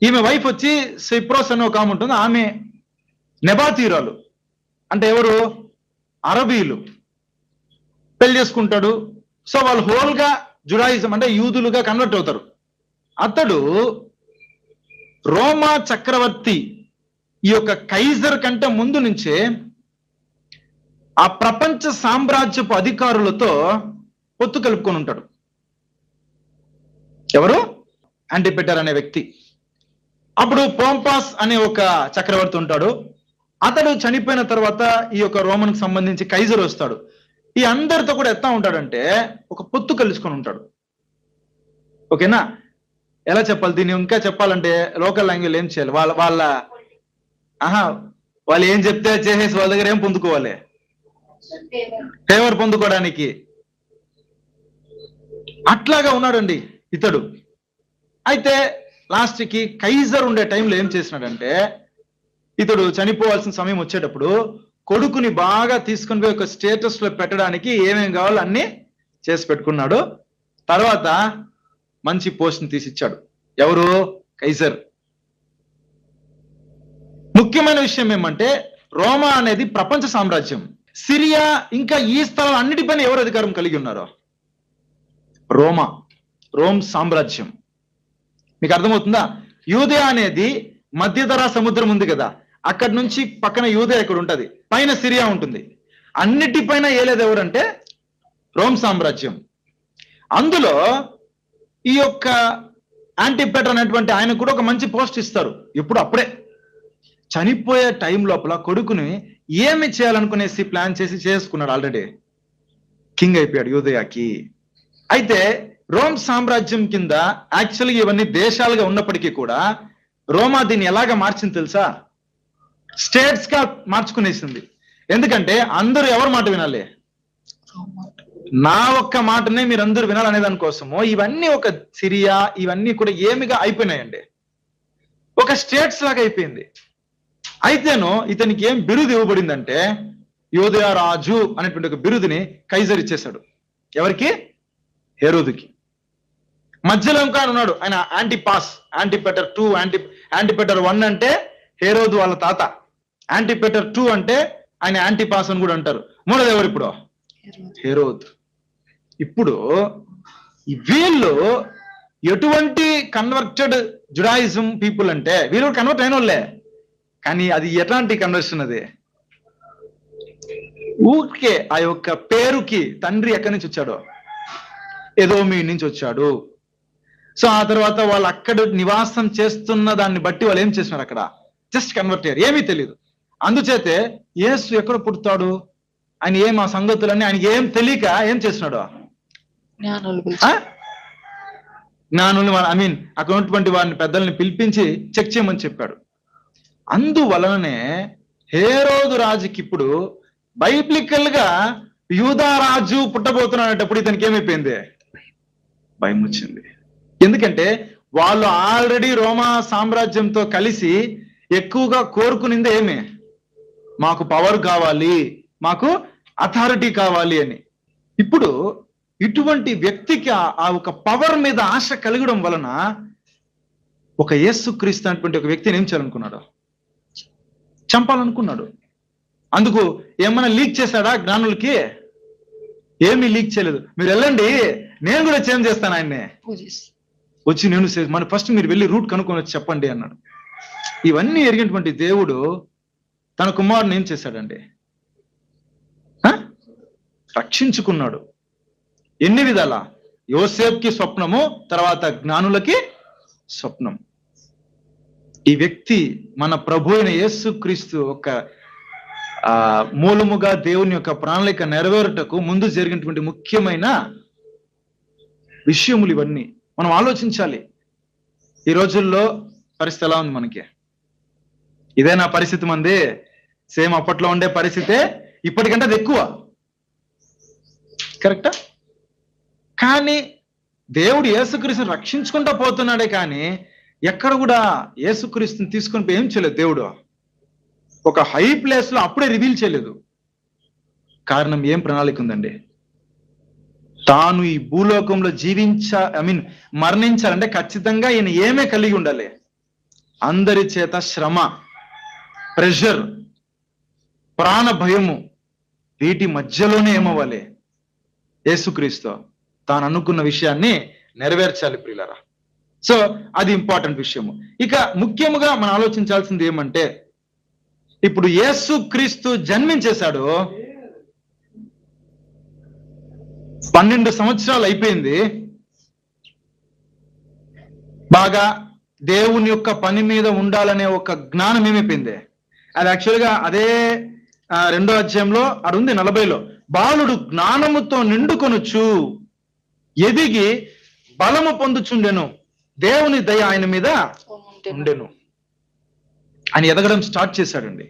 ఈమె వైఫ్ వచ్చి సిప్రోస్ అని ఒక ఆమె ఉంటుంది, ఆమె నెబాతీరాలు, అంటే ఎవరు? అరబీలు. పెళ్లి చేసుకుంటాడు. సో వాళ్ళు హోల్గా జుడాయిజం అంటే యూదులుగా కన్వర్ట్ అవుతారు. అతడు రోమా చక్రవర్తి ఈ యొక్క కైజర్ కంటే ముందు నుంచే ఆ ప్రపంచ సామ్రాజ్యపు అధికారులతో పొత్తు కలుపుకొని ఉంటాడు. ఎవరు? యాంటిపెటర్ అనే వ్యక్తి. అప్పుడు పోంపాస్ అనే ఒక చక్రవర్తి ఉంటాడు. అతడు చనిపోయిన తర్వాత ఈ యొక్క రోమన్కి సంబంధించి కైజర్ వస్తాడు. ఈ అందరితో కూడా ఎట్లా ఉంటాడంటే ఒక పొత్తు కలుసుకొని ఉంటాడు. ఓకేనా? ఎలా చెప్పాలి దీన్ని? ఇంకా చెప్పాలంటే లోకల్ లాంగ్వేజ్ ఏం చేయాలి? వాళ్ళు ఏం చెప్తే చేసేసి వాళ్ళ దగ్గర ఏం పొందుకోవాలి? ఫేవర్ పొందుకోవడానికి. అట్లాగా ఉన్నాడండి ఇతడు. అయితే లాస్ట్కి కైజర్ ఉండే టైంలో ఏం చేసినాడంటే, ఇతడు చనిపోవాల్సిన సమయం వచ్చేటప్పుడు కొడుకుని బాగా తీసుకుని పోయి ఒక స్టేటస్ లో పెట్టడానికి ఏమేం కావాలో అన్ని చేసి పెట్టుకున్నాడు. తర్వాత మంచి పోస్ట్ని తీసిచ్చాడు. ఎవరు? కైజర్. ముఖ్యమైన విషయం ఏమంటే, రోమా అనేది ప్రపంచ సామ్రాజ్యం. సిరియా ఇంకా ఈ స్థలం అన్నిటిపైన ఎవరు అధికారం కలిగి ఉన్నారో? రోమ్ సామ్రాజ్యం. మీకు అర్థమవుతుందా? యూదయ అనేది మధ్యధరా సముద్రం ఉంది కదా, అక్కడి నుంచి పక్కన యూదయ ఇక్కడ ఉంటది, పైన సిరియా ఉంటుంది. అన్నిటిపైన ఏలేదు ఎవరంటే రోమ్ సామ్రాజ్యం. అందులో ఈ యొక్క యాంటిపెటర్ అనేటువంటి ఆయన కూడా ఒక మంచి పోస్ట్ ఇస్తారు. ఇప్పుడు అప్పుడే చనిపోయే టైం లోపల కొడుకుని ఏమి చేయాలనుకునేసి ప్లాన్ చేసి చేసుకున్నాడు. ఆల్రెడీ కింగ్ అయిపోయాడు యూదయాకి. అయితే రోమ్ సామ్రాజ్యం కింద యాక్చువల్గా ఇవన్నీ దేశాలుగా ఉన్నప్పటికీ కూడా రోమా దీన్ని ఎలాగా మార్చింది తెలుసా? స్టేట్స్ గా మార్చుకునేసింది. ఎందుకంటే అందరూ ఎవరి మాట వినాలి? నా ఒక్క మాటనే మీరు అందరూ వినాలనే దానికోసము ఇవన్నీ ఒక సిరియా ఇవన్నీ కూడా ఏమిగా అయిపోయినాయండి, ఒక స్టేట్స్ లాగా అయిపోయింది. అయితేనో ఇతనికి ఏం బిరుదు ఇవ్వబడిందంటే యోధయ రాజు అనేటువంటి ఒక బిరుదుని కైజర్ ఇచ్చేశాడు. ఎవరికి? హేరోదుకి. మధ్యలో ఇంకా ఉన్నాడు ఆయన యాంటిపెటర్ 2. యాంటిపెటర్ 1 అంటే హేరోదు వాళ్ళ తాత. యాంటిపెటర్ 2 అంటే ఆయన యాంటిపాస్ అని కూడా అంటారు. మూడోది ఎవరు ఇప్పుడు? హేరోద్. ఇప్పుడు వీళ్ళు ఎటువంటి కన్వర్టెడ్ జుడాయిజం పీపుల్ అంటే వీళ్ళు కన్వర్ట్ అయిన వాళ్ళే, కానీ అది ఎట్లాంటి కన్వర్షన్? అది ఊరికే ఆ యొక్క పేరుకి తండ్రి ఎక్కడి నుంచి వచ్చాడో ఏదోమీ నుంచి వచ్చాడు. సో ఆ తర్వాత వాళ్ళు అక్కడ నివాసం చేస్తున్న దాన్ని బట్టి వాళ్ళు ఏం చేసినారు? అక్కడ జస్ట్ కన్వర్ట్ అయ్యారు, ఏమీ తెలియదు. అందుచేతే యేసు ఎక్కడ పుడతాడు, ఆయన ఏం ఆ సంగతులన్నీ ఆయనకి ఏం తెలియక ఏం చేసినాడు? జ్ఞానులు అక్కడ ఉన్నటువంటి వారిని పెద్దల్ని పిలిపించి చెక్ చేయమని చెప్పాడు. అందువలననే హేరోదు రాజుకి ఇప్పుడు బైబిలికల్ గా యూదా రాజు పుట్టబోతున్నాడేటప్పుడు ఇతనికి ఏమైపోయింది? భయం వచ్చింది. ఎందుకంటే వాళ్ళు ఆల్రెడీ రోమా సామ్రాజ్యంతో కలిసి ఎక్కువగా కోరుకునిందే ఏమే? మాకు పవర్ కావాలి, మాకు అథారిటీ కావాలి అని. ఇప్పుడు ఇటువంటి వ్యక్తికి ఆ ఒక పవర్ మీద ఆశ కలగడం వలన ఒక యేసుక్రీస్తు అనేటువంటి ఒక వ్యక్తిని ఏం చేయాలనుకున్నాడు? చంపాలనుకున్నాడు. అందుకు ఏమైనా లీక్ చేశాడా జ్ఞానులకి? ఏమీ లీక్ చేయలేదు. మీరు వెళ్ళండి, నేను కూడా చేంజ్ చేస్తాను ఆయన్ని. వచ్చి నేను మన ఫస్ట్ మీరు వెళ్ళి రూట్ కనుక్కొని వచ్చి చెప్పండి అన్నాడు. ఇవన్నీ ఎరిగినటువంటి దేవుడు తన కుమారుని ఏం చేశాడండి? రక్షించుకున్నాడు. ఎన్ని విధాల? యోసేపుకి స్వప్నము, తర్వాత జ్ఞానులకి స్వప్నం. ఈ వ్యక్తి మన ప్రభు అయిన యేసుక్రీస్తు ఒక మూలముగా దేవుని యొక్క ప్రణాళిక నెరవేరుటకు ముందు జరిగినటువంటి ముఖ్యమైన విషయములు ఇవన్నీ మనం ఆలోచించాలి. ఈ రోజుల్లో పరిస్థితి ఎలా ఉంది మనకి? ఇదే నా పరిస్థితి మంది, సేమ్ అప్పట్లో ఉండే పరిస్థితే, ఇప్పటికంటే అది ఎక్కువ. కరెక్టా? కానీ దేవుడు యేసుక్రీస్తుని రక్షించుకుంటూ పోతున్నాడే కానీ ఎక్కడ కూడా యేసుక్రీస్తుని తీసుకొని పోయి ఏం చేయలేదు దేవుడు. ఒక హై ప్లేస్ లో అప్పుడే రివీల్ చేయలేదు. కారణం ఏం ప్రణాళిక ఉందండి? తాను ఈ భూలోకంలో మరణించాలంటే ఖచ్చితంగా ఈయన ఏమే కలిగి ఉండాలి? అందరి చేత శ్రమ, ప్రెషర్, ప్రాణ భయము, వీటి మధ్యలోనే ఏమవ్వాలి? యేసుక్రీస్తు తాను అనుకున్న విషయాన్ని నెరవేర్చాలి ప్రియులారా. సో అది ఇంపార్టెంట్ విషయము. ఇక ముఖ్యముగా మనం ఆలోచించాల్సింది ఏమంటే, ఇప్పుడు యేసుక్రీస్తు జన్మించేశాడు, 12 సంవత్సరాలు అయిపోయింది. బాగా దేవుని యొక్క పని మీద ఉండాలనే ఒక జ్ఞానం ఏమైపోయింది? అది యాక్చువల్గా అదే 2వ అధ్యాయంలో అది ఉంది 40లో. బాలుడు జ్ఞానముతో నిండుకొనుచు ఎదిగి బలము పొందుచుండెను, దేవుని దయ ఆయన మీద ఉండెను. ఆయన ఎదగడం స్టార్ట్ చేశాడండి.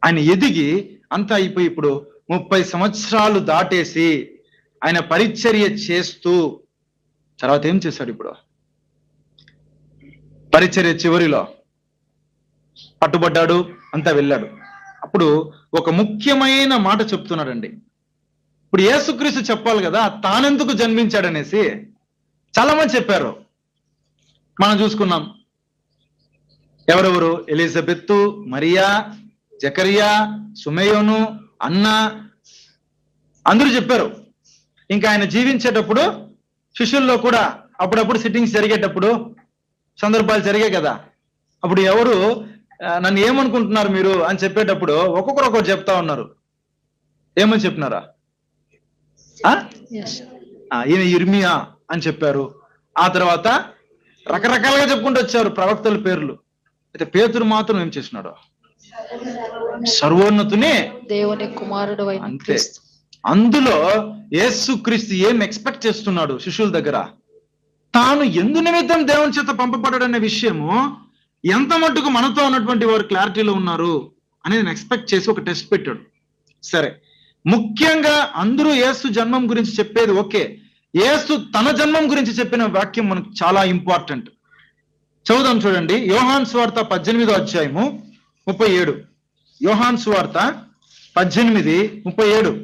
ఆయన ఎదిగి అంతా అయిపోయి ఇప్పుడు 30 సంవత్సరాలు దాటేసి ఆయన పరిచర్య చేస్తూ తర్వాత ఏం చేశాడు? ఇప్పుడు పరిచర్య చివరిలో పట్టుబడ్డాడు, అంతా వెళ్ళాడు. అప్పుడు ఒక ముఖ్యమైన మాట చెప్తున్నాడండి. ఇప్పుడు యేసుక్రీస్తు చెప్పాలి కదా తానెందుకు జన్మించాడనేసి. చాలా మంది చెప్పారు, మనం చూసుకున్నాం. ఎవరెవరు? ఎలిజబెత్తు, మరియా, జకరియా, సుమేయోను, అన్న, అందరూ చెప్పారు. ఇంకా ఆయన జీవించేటప్పుడు శిష్యుల్లో కూడా అప్పుడప్పుడు సిట్టింగ్స్ జరిగేటప్పుడు సందర్భాలు జరిగాయి కదా. అప్పుడు ఎవరు నన్ను ఏమనుకుంటున్నారు మీరు అని చెప్పేటప్పుడు ఒక్కొక్కరు ఒక్కొక్కటి చెప్తా ఉన్నారు. ఏమని చెప్పినారా? ఈయన ఇర్మియా అని చెప్పారు. ఆ తర్వాత రకరకాలుగా చెప్పుకుంటూ వచ్చారు ప్రవక్తల పేర్లు. అయితే పేతురు మాత్రం ఏం చేసినాడు? సర్వోన్నతుని దేవుని కుమారుడు అంతే. అందులో యేసుక్రీస్తు ఏం ఎక్స్పెక్ట్ చేస్తున్నాడు శిష్యుల దగ్గర? తాను ఎందు నిమిత్తం దేవుని చేత పంపబడ్డాడనే విషయము ఎంత మట్టుకు మనతో ఉన్నటువంటి వారు క్లారిటీలో ఉన్నారు అనేది ఎక్స్పెక్ట్ చేసి ఒక టెస్ట్ పెట్టాడు. సరే, ముఖ్యంగా అందరూ యేసు జన్మం గురించి చెప్పేది ఓకే. యేసు తన జన్మం గురించి చెప్పిన వాక్యం మనకు చాలా ఇంపార్టెంట్. చదువుదాం చూడండి. యోహాను సువార్త 18వ అధ్యాయము 37. యోహాను సువార్త 18:37.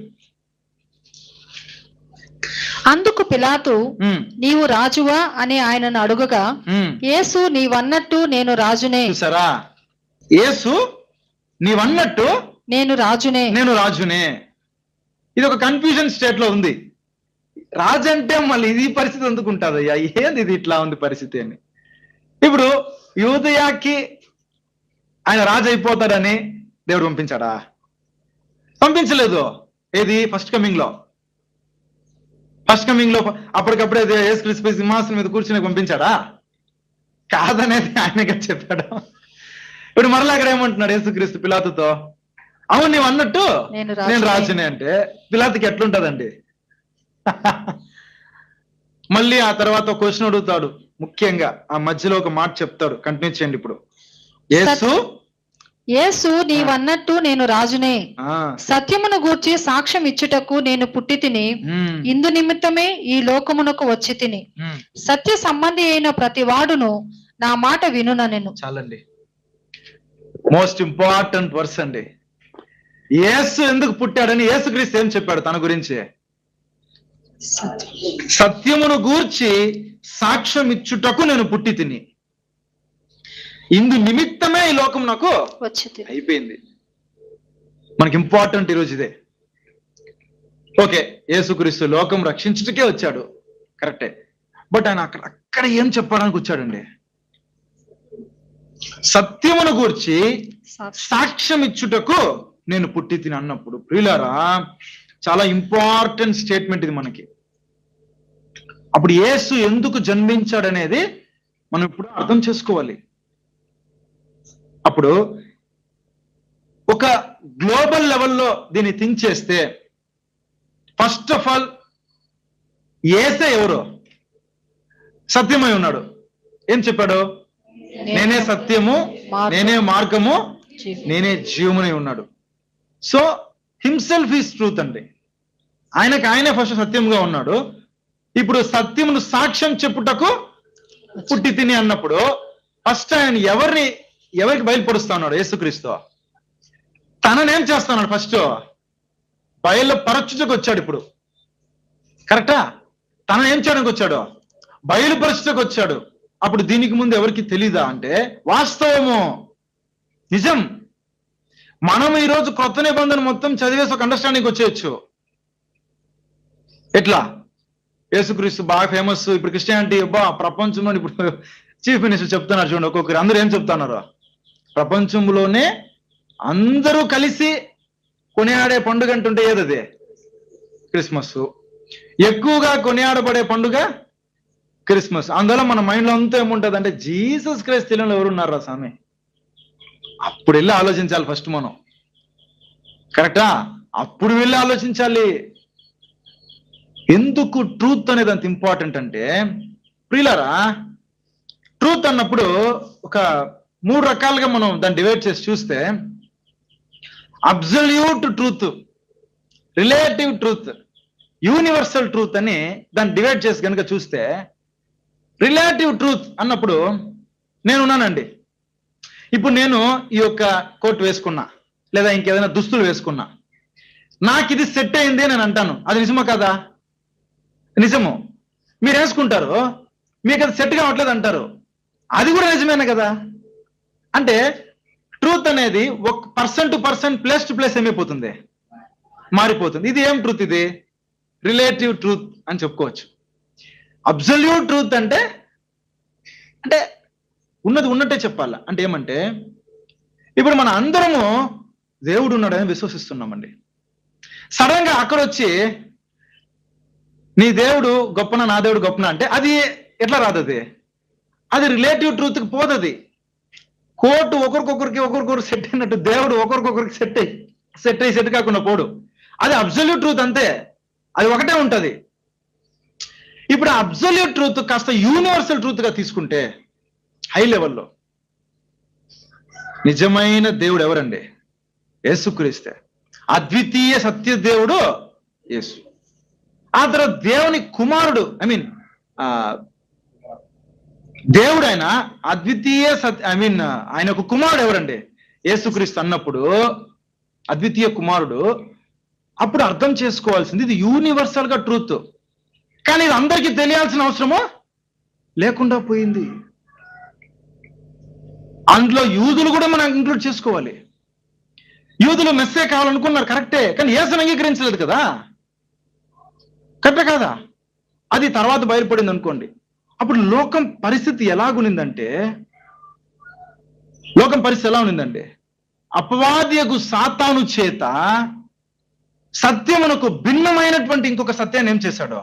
అందుకు పిలాతు నీవు రాజువా అని ఆయనను అడుగగా యేసు నీవన్నట్టు నేను రాజునే. చూసారా? యేసు నీవన్నట్టు నేను రాజునే. ఇది ఒక కన్ఫ్యూజన్ స్టేట్ లో ఉంది. రాజు అంటే మళ్ళీ ఇది పరిస్థితి ఎందుకుంటుంది? అయ్యా ఏంది ఇది ఇట్లా ఉంది పరిస్థితి అని. ఇప్పుడు యూదయాకి ఆయన రాజు అయిపోతాడని దేవుడు పంపించాడా? పంపించలేదు. ఏది? ఫస్ట్ కమింగ్ లో అప్పటికప్పుడే యేసుక్రీస్తు సింహాసనం మీద కూర్చుని పంపించాడా? కాదనేది ఆయనగా చెప్పాడు. ఇప్పుడు మరలా అక్కడ ఏమంటున్నాడు యేసుక్రీస్తు పిలాతుతో? అవును నీవు అన్నట్టు నేను రాజునే అంటే పిలాతుకి ఎట్లుంటదండి? మళ్ళీ ఆ తర్వాత క్వశ్చన్ అడుగుతాడు. ముఖ్యంగా ఆ మధ్యలో ఒక మాట చెప్తాడు. కంటిన్యూ చేయండి. ఇప్పుడు యేసు నీవన్నట్టు నేను రాజునే, సత్యమును గూర్చి సాక్ష్యం ఇచ్చుటకు నేను పుట్టి తిని, ఇందు నిమిత్తమే ఈ లోకమునకు వచ్చి తిని, సత్య సంబంధి అయిన ప్రతి వాడును నా మాట వినుననెను. చాలండి. మోస్ట్ ఇంపార్టెంట్ వర్స్ అండి. యేసు ఎందుకు పుట్టాడని యేసుక్రీస్తు ఏం చెప్పాడు తన గురించి? సత్యమును గూర్చి సాక్ష్యం ఇచ్చుటకు నేను పుట్టి తిని, ఇందు నిమిత్తమే ఈ లోకం నాకు అయిపోయింది. మనకి ఇంపార్టెంట్ ఈరోజు ఇదే. ఓకే, యేసుక్రీస్తు లోకం రక్షించుటకే వచ్చాడు, కరెక్టే. బట్ ఆయన అక్కడ ఏం చెప్పడానికి వచ్చాడండి? సత్యమును గూర్చి సాక్ష్యం ఇచ్చుటకు నేను పుట్టి తిని అన్నప్పుడు ప్రియులారా చాలా ఇంపార్టెంట్ స్టేట్మెంట్ ఇది మనకి. అప్పుడు యేసు ఎందుకు జన్మించాడనేది మనం ఇప్పుడు అర్థం చేసుకోవాలి. అప్పుడు ఒక గ్లోబల్ లెవెల్లో దీన్ని థింక్ చేస్తే ఫస్ట్ ఆఫ్ ఆల్ యేసే ఎవరు? సత్యమై ఉన్నాడు. ఏం చెప్పాడు? నేనే సత్యము, నేనే మార్గము, నేనే జీవమునై ఉన్నాడు. సో హిమ్సెల్ఫ్ ఈజ్ ట్రూత్ అండి. ఆయనకు ఆయనే ఫస్ట్ సత్యంగా ఉన్నాడు. ఇప్పుడు సత్యమును సాక్ష్యం చెప్పుటకు పుట్టి తిని అన్నప్పుడు ఫస్ట్ ఆయన ఎవరికి బయలుపరుస్తా ఉన్నాడు? యేసుక్రీస్తు తననేం చేస్తా ఉన్నాడు? ఫస్ట్ బయలుపరచుటకు వచ్చాడు. ఇప్పుడు కరెక్టా? తన ఏం చేయడానికి వచ్చాడు? బయలుపరచుటకు వచ్చాడు. అప్పుడు దీనికి ముందు ఎవరికి తెలీదా అంటే వాస్తవము, నిజం. మనం ఈరోజు కొత్త నిబంధన మొత్తం చదివేసి ఒక అండర్స్టాండింగ్ వచ్చేయచ్చు. ఎట్లా? యేసుక్రీస్తు బాగా ఫేమస్. ఇప్పుడు క్రిస్టియానిటీ ప్రపంచంలో ఇప్పుడు చీఫ్ మినిస్టర్ చెప్తున్నారు చూడండి, ఒక్కొక్కరు అందరూ ఏం చెప్తున్నారు? ప్రపంచంలోనే అందరూ కలిసి కొనియాడే పండుగ అంటుంటే ఏదది? క్రిస్మస్. ఎక్కువగా కొనియాడబడే పండుగ క్రిస్మస్. అందువల్ల మన మైండ్లో అంతా ఏముంటది అంటే జీసస్ క్రైస్ట్ తెలియని ఎవరున్నారా స్వామి? అప్పుడు వెళ్ళి ఆలోచించాలి ఫస్ట్ మనం. కరెక్టా? అప్పుడు వెళ్ళి ఆలోచించాలి. ఎందుకు ట్రూత్ అనేది అంత ఇంపార్టెంట్ అంటే, ప్రియులారా, ట్రూత్ అన్నప్పుడు ఒక 3 రకాలుగా మనం దాన్ని డివైడ్ చేసి చూస్తే, absolute truth, relative truth, universal truth అని దాన్ని డివైడ్ చేసి కనుక చూస్తే, రిలేటివ్ ట్రూత్ అన్నప్పుడు నేనున్నానండి. ఇప్పుడు నేను ఈ యొక్క కోట్ వేసుకున్నా లేదా ఇంకేదైనా దుస్తులు వేసుకున్నా, నాకు ఇది సెట్ అయింది నేను అంటాను. అది నిజమా కదా? నిజము. మీరు వేసుకుంటారు, మీకు అది సెట్ కావట్లేదు అంటారు, అది కూడా నిజమేనా కదా? అంటే ట్రూత్ అనేది ఒక person to person, place to place ఏమైపోతుంది? మారిపోతుంది. ఇది ఏం ట్రూత్? ఇది రిలేటివ్ ట్రూత్ అని చెప్పుకోవచ్చు. అబ్సల్యూట్ ట్రూత్ అంటే ఉన్నది ఉన్నట్టే చెప్పాల. అంటే ఏమంటే, ఇప్పుడు మన అందరము దేవుడు ఉన్నాడని విశ్వసిస్తున్నామండి. సడన్ గా అక్కడ వచ్చి నీ దేవుడు గొప్పనా నా దేవుడు గొప్పనా అంటే అది ఎట్లా రాదు? అది రిలేటివ్ ట్రూత్కి పోతుంది. కోర్టు ఒకరికొకరికి సెట్ అయినట్టు దేవుడు ఒకరికొకరికి సెట్ కాకుండా పోడు. అది అబ్సల్యూట్ ట్రూత్ అంతే, అది ఒకటే ఉంటది. ఇప్పుడు అబ్సల్యూట్ ట్రూత్ కాస్త యూనివర్సల్ ట్రూత్ గా తీసుకుంటే, హై లెవెల్లో నిజమైన దేవుడు ఎవరండి? యేసుక్రీస్తే. అద్వితీయ సత్య దేవుడు యేసు. ఆ తర్వాత దేవుని కుమారుడు, దేవుడు ఆయన అద్వితీయ ఆయన ఒక కుమారుడు ఎవరండి? యేసుక్రీస్తు అన్నప్పుడు అద్వితీయ కుమారుడు. అప్పుడు అర్థం చేసుకోవాల్సింది ఇది యూనివర్సల్ గా ట్రూత్. కానీ ఇది అందరికీ తెలియాల్సిన అవసరమో లేకుండా పోయింది. అందులో యూదులు కూడా మనం ఇంక్లూడ్ చేసుకోవాలి. యూదులు మెస్సే కావాలనుకున్నారు, కరెక్టే, కానీ యేసుని అంగీకరించలేదు కదా? కరెక్టే కాదా? అది తర్వాత బయలుపడింది అనుకోండి. అప్పుడు లోకం పరిస్థితి ఎలా ఉన్నిందంటే, అపవాదియగు సాతాను చేత సత్యమునకు భిన్నమైనటువంటి ఇంకొక సత్యాన్ని ఏం చేశాడు?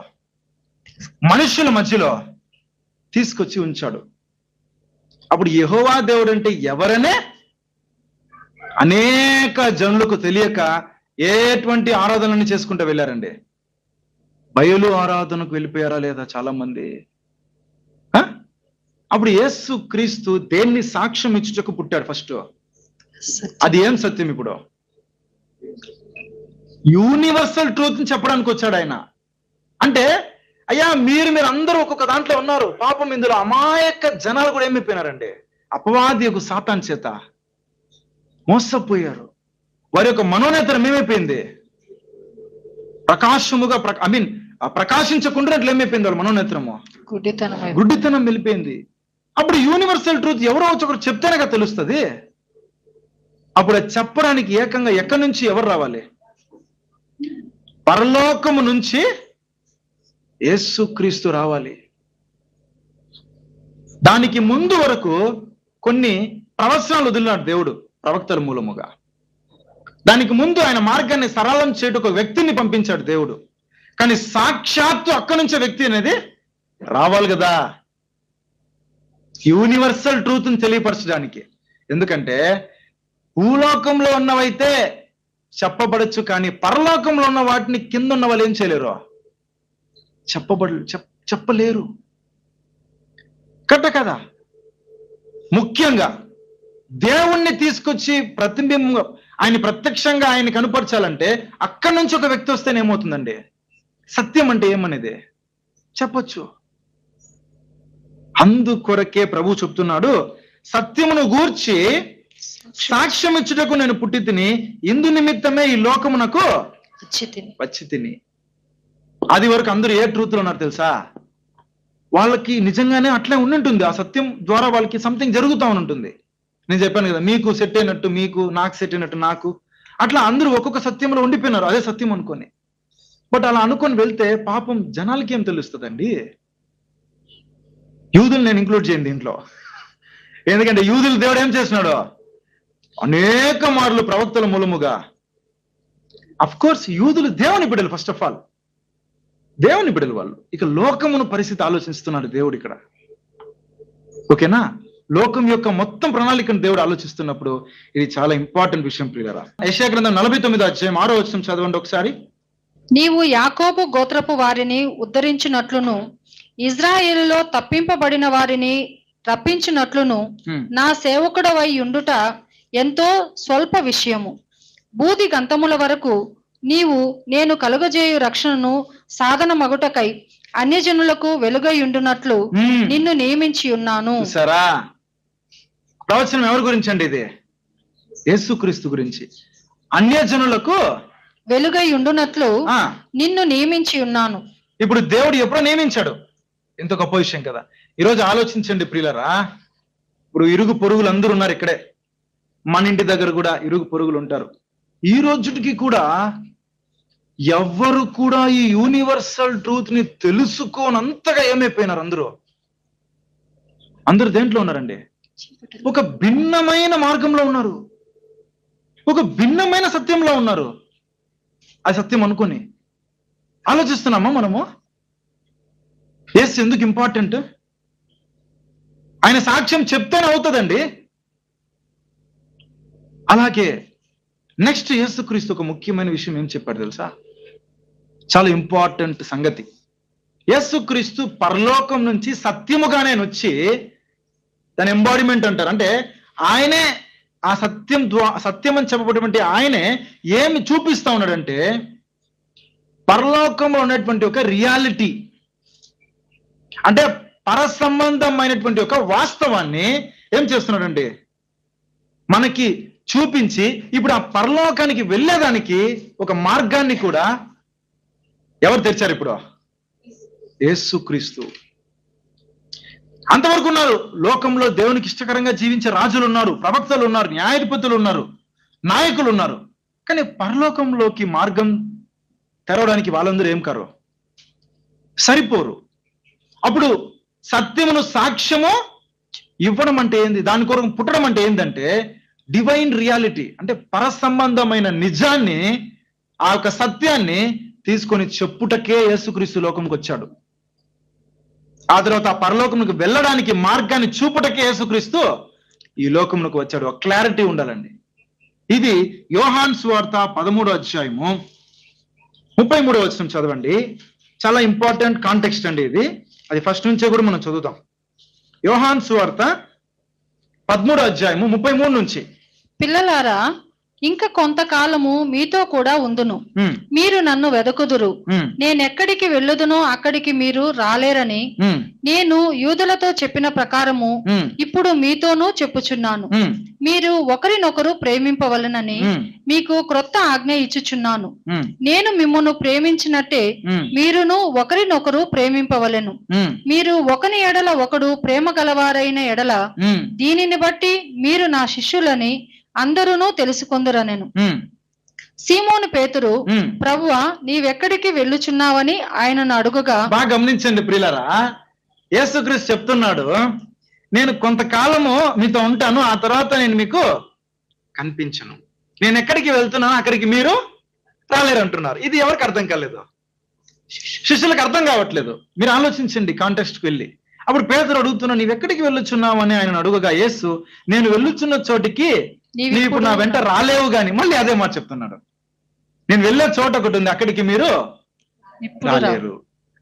మనుషుల మధ్యలో తీసుకొచ్చి ఉంచాడు. అప్పుడు యెహోవా దేవుడు అంటే ఎవరనే అనేక జనులకు తెలియక ఎటువంటి ఆరాధనని చేసుకుంటూ వెళ్ళారండి. బయలు ఆరాధనకు వెళ్ళిపోయారా లేదా చాలా మంది? అప్పుడు యేసు క్రీస్తు దేన్ని సాక్ష్యం ఇచ్చుటకు పుట్టాడు? ఫస్ట్ అది ఏం సత్యం? ఇప్పుడు యూనివర్సల్ ట్రూత్ ని చెప్పడానికి వచ్చాడు ఆయన. అంటే అయ్యా మీరు అందరూ ఒక్కొక్క దాంట్లో ఉన్నారు. పాపం ఇందులో అమాయక జనాలు కూడా ఏమైపోయినారండి? అపవాది యొక్క సాతాన్ చేత మోసపోయారు. వారి యొక్క మనోనేతరం ఏమైపోయింది? ప్రకాశముగా ప్రకాశించకుండా ఏమైపోయింది? వాళ్ళ మనోనేత్రము గుడ్డితనం వెళ్ళిపోయింది. అప్పుడు యూనివర్సల్ ట్రూత్ ఎవరో వచ్చి ఒకరు చెప్తేనే కదా తెలుస్తుంది. అప్పుడు అది చెప్పడానికి ఏకంగా ఎక్కడి నుంచి ఎవరు రావాలి? పరలోకము నుంచి యేసుక్రీస్తు రావాలి. దానికి ముందు వరకు కొన్ని ప్రవచనాలు వదిలినాడు దేవుడు ప్రవక్తల మూలముగా. దానికి ముందు ఆయన మార్గాన్ని సరళం చేయటం ఒక వ్యక్తిని పంపించాడు దేవుడు. కానీ సాక్షాత్తు అక్కడి నుంచే వ్యక్తి అనేది రావాలి కదా, యూనివర్సల్ ట్రూత్ ని తెలియపరచడానికి. ఎందుకంటే భూలోకంలో ఉన్నవైతే చెప్పబడచ్చు, కానీ పరలోకంలో ఉన్న వాటిని కింద ఉన్న వాళ్ళు ఏం చేయలేరు? చెప్పలేరు. కరెక్ట్ కదా? ముఖ్యంగా దేవుణ్ణి తీసుకొచ్చి ప్రతిబింబంగా ఆయన ప్రత్యక్షంగా ఆయన కనపరచాలంటే అక్కడి నుంచి ఒక వ్యక్తి వస్తేనే ఏమవుతుందండి? సత్యం అంటే ఏమనేది చెప్పొచ్చు. అందుకొరకే ప్రభు చెప్తున్నాడు, సత్యమును గూర్చి సాక్ష్యం ఇచ్చుటకు నేను పుట్టి తిని, ఇందు నిమిత్తమే ఈ లోకమునకు వచ్చి తిని. అది వరకు అందరూ ఏ ట్రూత్ లో ఉన్నారు తెలుసా? వాళ్ళకి నిజంగానే అట్లే ఉండుంటుంది. ఆ సత్యం ద్వారా వాళ్ళకి సంథింగ్ జరుగుతూ ఉంటుంది. నేను చెప్పాను కదా, మీకు సెట్ అయినట్టు మీకు, నాకు సెట్ అయినట్టు నాకు, అట్లా అందరూ ఒక్కొక్క సత్యంలో ఉండిపోయినారు, అదే సత్యం అనుకొని. బట్ అలా అనుకొని వెళ్తే పాపం జనాలకి ఏం తెలుస్తుందండి? యూదులు నేను ఇంక్లూడ్ చేయండి దీంట్లో, ఎందుకంటే యూదులు దేవుడు ఏం చేస్తున్నాడు? అనేక మార్లు ప్రవక్తల మూలముగా. అఫ్ కోర్స్ యూదులు దేవుని బిడ్డలు, ఫస్ట్ ఆఫ్ ఆల్ దేవుని బిడ్డలు వాళ్ళు. ఇక లోకమును పరిస్థితి ఆలోచిస్తున్నాడు దేవుడు ఇక్కడ. ఓకేనా? లోకం యొక్క మొత్తం ప్రణాళికను దేవుడు ఆలోచిస్తున్నప్పుడు ఇది చాలా ఇంపార్టెంట్ విషయం ప్రియులారా. యెషయా గ్రంథం 49వ అధ్యాయం 6వ వచనం చదవండి ఒకసారి. నీవు యాకోబు గోత్రపు వారిని ఉద్ధరించినట్లును, ఇజ్రాయేలులో తప్పింపబడిన వారిని రప్పించినట్లును, నా సేవకుడవై ఉండుట ఎంతో స్వల్ప విషయము. బూది గంతముల వరకు నీవు నేను కలుగజేయు రక్షణను సాధన మగుటకై అన్యజనులకు వెలుగయుండునట్లు నిన్ను నియమించి ఉన్నాను. సరా, ప్రవచనం ఎవరి గురించి అండి? ఇది యేసుక్రీస్తు గురించి. అన్యజనులకు వెలుగై ఉండునట్లు నిన్ను నియమించి ఉన్నాను. ఇప్పుడు దేవుడు ఎప్పుడో నియమించాడు. ఎంత గొప్ప విషయం కదా. ఈరోజు ఆలోచించండి ప్రియులరా, ఇప్పుడు ఇరుగు పొరుగులు అందరూ ఉన్నారు ఇక్కడే, మన ఇంటి దగ్గర కూడా ఇరుగు పొరుగులు ఉంటారు. ఈ రోజుకి కూడా ఎవ్వరు కూడా ఈ యూనివర్సల్ ట్రూత్ ని తెలుసుకోనంతగా ఏమైపోయినారు అందరూ. అందరూ దేంట్లో ఉన్నారండి? ఒక భిన్నమైన మార్గంలో ఉన్నారు, ఒక భిన్నమైన సత్యంలో ఉన్నారు. ఆ సత్యం అనుకుని ఆలోచిస్తున్నామా మనము? యేసు ఎందుకు ఇంపార్టెంట్? ఆయన సాక్ష్యం చెప్తేనే అవుతుందండి. అలాగే నెక్స్ట్ యేసుక్రీస్తు ఒక ముఖ్యమైన విషయం ఏం చెప్పాడు తెలుసా? చాలా ఇంపార్టెంట్ సంగతి. యేసుక్రీస్తు పరలోకం నుంచి సత్యముగానే వచ్చి, దాని ఎంబాడిమెంట్ అంటారు, అంటే ఆయనే ఆ సత్యం అని చెప్పబడినటువంటి ఆయనే ఏమి చూపిస్తా ఉన్నాడంటే, పరలోకంలో ఉన్నటువంటి ఒక రియాలిటీ, అంటే పరసంబంధమైనటువంటి ఒక వాస్తవాన్ని ఏం చేస్తున్నాడండి మనకి చూపించి, ఇప్పుడు ఆ పరలోకానికి వెళ్ళేదానికి ఒక మార్గాన్ని కూడా ఎవరు తెరిచారు? ఇప్పుడు యేసుక్రీస్తు. అంతవరకు ఉన్నారు లోకంలో దేవునికి ఇష్టకరంగా జీవించే రాజులు ఉన్నారు, ప్రవక్తలు ఉన్నారు, న్యాయాధిపతులు ఉన్నారు, నాయకులు ఉన్నారు. కానీ పరలోకంలోకి మార్గం తెరవడానికి వాళ్ళందరూ ఏం కారు, సరిపోరు. అప్పుడు సత్యమును సాక్ష్యము ఇవ్వడం అంటే ఏంది? దాని కొరకు పుట్టడం అంటే ఏంటంటే డివైన్ రియాలిటీ, అంటే పరసంబంధమైన నిజాన్ని, ఆ యొక్క సత్యాన్ని తీసుకొని చెప్పుటకే యేసుక్రీస్తు లోకంకి వచ్చాడు. ఆ తర్వాత ఆ పరలోకమునికి వెళ్ళడానికి మార్గాన్ని చూపుటకే యేసుక్రీస్తు ఈ లోకమునకు వచ్చాడు. ఒక క్లారిటీ ఉండాలండి. ఇది యోహాను సువార్త 13వ అధ్యాయము 33వ వచనం చదవండి. చాలా ఇంపార్టెంట్ కాంటెక్స్ట్ అండి ఇది. అది ఫస్ట్ నుంచే కూడా మనం చదువుతాం. యోహాను సువార్త 13వ అధ్యాయము 33 నుంచి. పిల్లలారా, ఇంక కొంతకాలము మీతో కూడా ఉందును. మీరు నన్ను వెదకుదురు. నేనెక్కడికి వెళ్ళుదునో అక్కడికి మీరు రాలేరని నేను యూదులతో చెప్పిన ప్రకారము ఇప్పుడు మీతోనూ చెప్పుచున్నాను. మీరు ఒకరినొకరు ప్రేమింపవలెనని మీకు క్రొత్త ఆజ్ఞ ఇచ్చుచున్నాను. నేను మిమ్మును ప్రేమించినట్టే మీరును ఒకరినొకరు ప్రేమింపవలెను. మీరు ఒకని ఎడల ఒకడు ప్రేమ గలవారైన ఎడల దీనిని బట్టి మీరు నా శిష్యులని అందరూ తెలుసుకొందురనెను. సీమోను పేతురు, ప్రభువా, నీవెక్కడికి వెళ్ళుచున్నావని ఆయనను అడుగుగా. బాగా గమనించండి ప్రియులారా, యేసుక్రీస్తు చెప్తున్నాడు, నేను కొంతకాలము మీతో ఉంటాను, ఆ తర్వాత నేను మీకు కనిపించను. నేను ఎక్కడికి వెళ్తున్నాను అక్కడికి మీరు రాలేరు అంటున్నారు. ఇది ఎవరికి అర్థం కాలేదు? శిష్యులకు అర్థం కావట్లేదు. మీరు ఆలోచించండి కాంటెక్స్ట్కి వెళ్ళి. అప్పుడు పేతురు అడుగుతున్నా, నీవెక్కడికి వెళ్ళుచున్నావు అని ఆయన అడుగగా, యేసు, నేను వెళ్ళుచున్న చోటికి నీవు ఇప్పుడు నా వెంట రాలేవు గాని, మళ్ళీ అదే మాట చెప్తున్నాడు. నేను వెళ్ళే చోట ఒకటి ఉంది, అక్కడికి మీరు రాలేరు.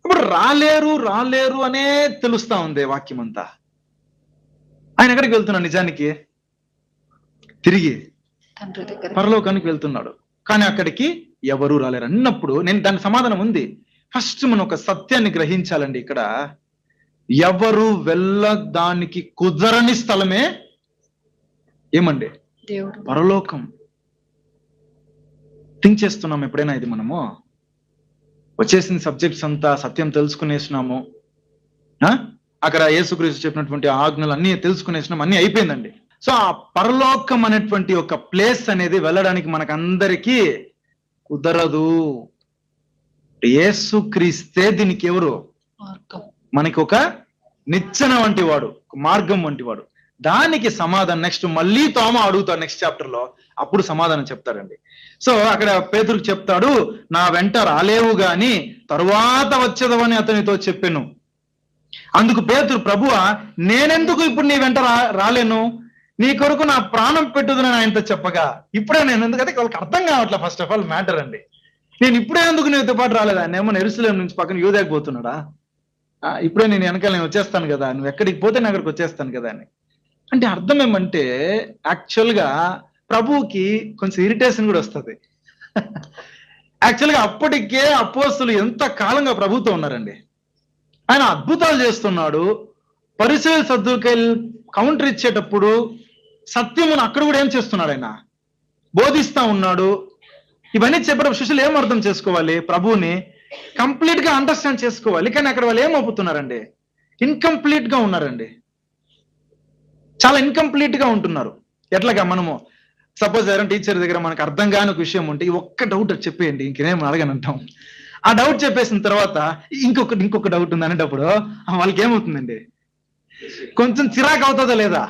ఇప్పుడు రాలేరు రాలేరు అనే తెలుస్తా ఉంది వాక్యం అంతా. ఆయన ఎక్కడికి వెళ్తున్నాడు? నిజానికి తిరిగి పరలోకానికి వెళ్తున్నాడు. కానీ అక్కడికి ఎవరు రాలేరు అన్నప్పుడు నేను దాని సమాధానం ఉంది. ఫస్ట్ మనం ఒక సత్యాన్ని గ్రహించాలండి. ఇక్కడ ఎవరు వెళ్ళడానికి కుదరని స్థలమే ఏమండి? దేవుడు. పరలోకం. థింక్ చేస్తున్నాం ఎప్పుడైనా ఇది? మనము వచ్చేసిన సబ్జెక్ట్స్ అంతా సత్యం తెలుసుకునేసినాము, అక్కడ యేసుక్రీస్తు చెప్పినటువంటి ఆజ్ఞలు అన్ని తెలుసుకునేసినాం, అన్ని అయిపోయిందండి. సో ఆ పరలోకం అనేటువంటి ఒక ప్లేస్ అనేది వెళ్ళడానికి మనకందరికీ కుదరదు. యేసుక్రీస్తే దీనికి ఎవరు? మనకి ఒక నిచ్చెన వంటి వాడు, మార్గం వంటి వాడు. దానికి సమాధానం నెక్స్ట్ మళ్ళీ తోమ అడుగుతాడు నెక్స్ట్ చాప్టర్ లో, అప్పుడు సమాధానం చెప్తాడండి. సో అక్కడ పేతురుకు చెప్తాడు, నా వెంట రాలేవు గాని తరువాత వచ్చేదవని అతనితో చెప్పాను. అందుకు పేతురు, ప్రభువా నేనెందుకు ఇప్పుడు నీ వెంట రాలేను? నీ కొరకు నా ప్రాణం పెట్టుదని ఆయనతో చెప్పగా, ఇప్పుడే నేను ఎందుకంటే వాళ్ళకి అర్థం కావట్లే ఫస్ట్ ఆఫ్ ఆల్ మ్యాటర్ అండి. నేను ఇప్పుడే ఎందుకు నీతో పాటు రాలేదు? ఆయన ఏమో యెరూషలేము నుంచి పక్కన యూదేకు పోతున్నాడా? ఇప్పుడే నేను వెనకాల నేను వచ్చేస్తాను కదా, నువ్వు ఎక్కడికి పోతే నేను అక్కడికి వచ్చేస్తాను కదా అని. అంటే అర్థం ఏమంటే యాక్చువల్ గా ప్రభువుకి కొంచెం ఇరిటేషన్ కూడా వస్తుంది. యాక్చువల్ గా అప్పటికే అపోస్తులు ఎంత కాలంగా ప్రభుతో ఉన్నారండి. ఆయన అద్భుతాలు చేస్తున్నాడు, పరిసయ్యులు సద్దూకయ్యులు కౌంటర్ ఇచ్చేటప్పుడు సత్యమును అక్కడ కూడా ఏం చేస్తున్నాడు? ఆయన బోధిస్తా ఉన్నాడు. ఇవన్నీ చెప్పడం శిష్యులు ఏం అర్థం చేసుకోవాలి? ప్రభువుని కంప్లీట్ గా అండర్స్టాండ్ చేసుకోవాలి. కానీ అక్కడ వాళ్ళు ఏం ఒప్పుతున్నారండి? ఇన్కంప్లీట్ గా ఉన్నారండి, చాలా ఇన్కంప్లీట్ గా ఉంటున్నారు. ఎట్లాగా మనము సపోజ్ ఎవరైనా టీచర్ దగ్గర మనకు అర్థం కాని ఒక విషయం ఉంటే, ఒక్క డౌట్ చెప్పేయండి ఇంకేం అడగనంటాం. ఆ డౌట్ చెప్పేసిన తర్వాత ఇంకొక డౌట్ ఉంది అనేటప్పుడు వాళ్ళకి ఏమవుతుందండి? కొంచెం చిరాకు అవుతుందా లేదా?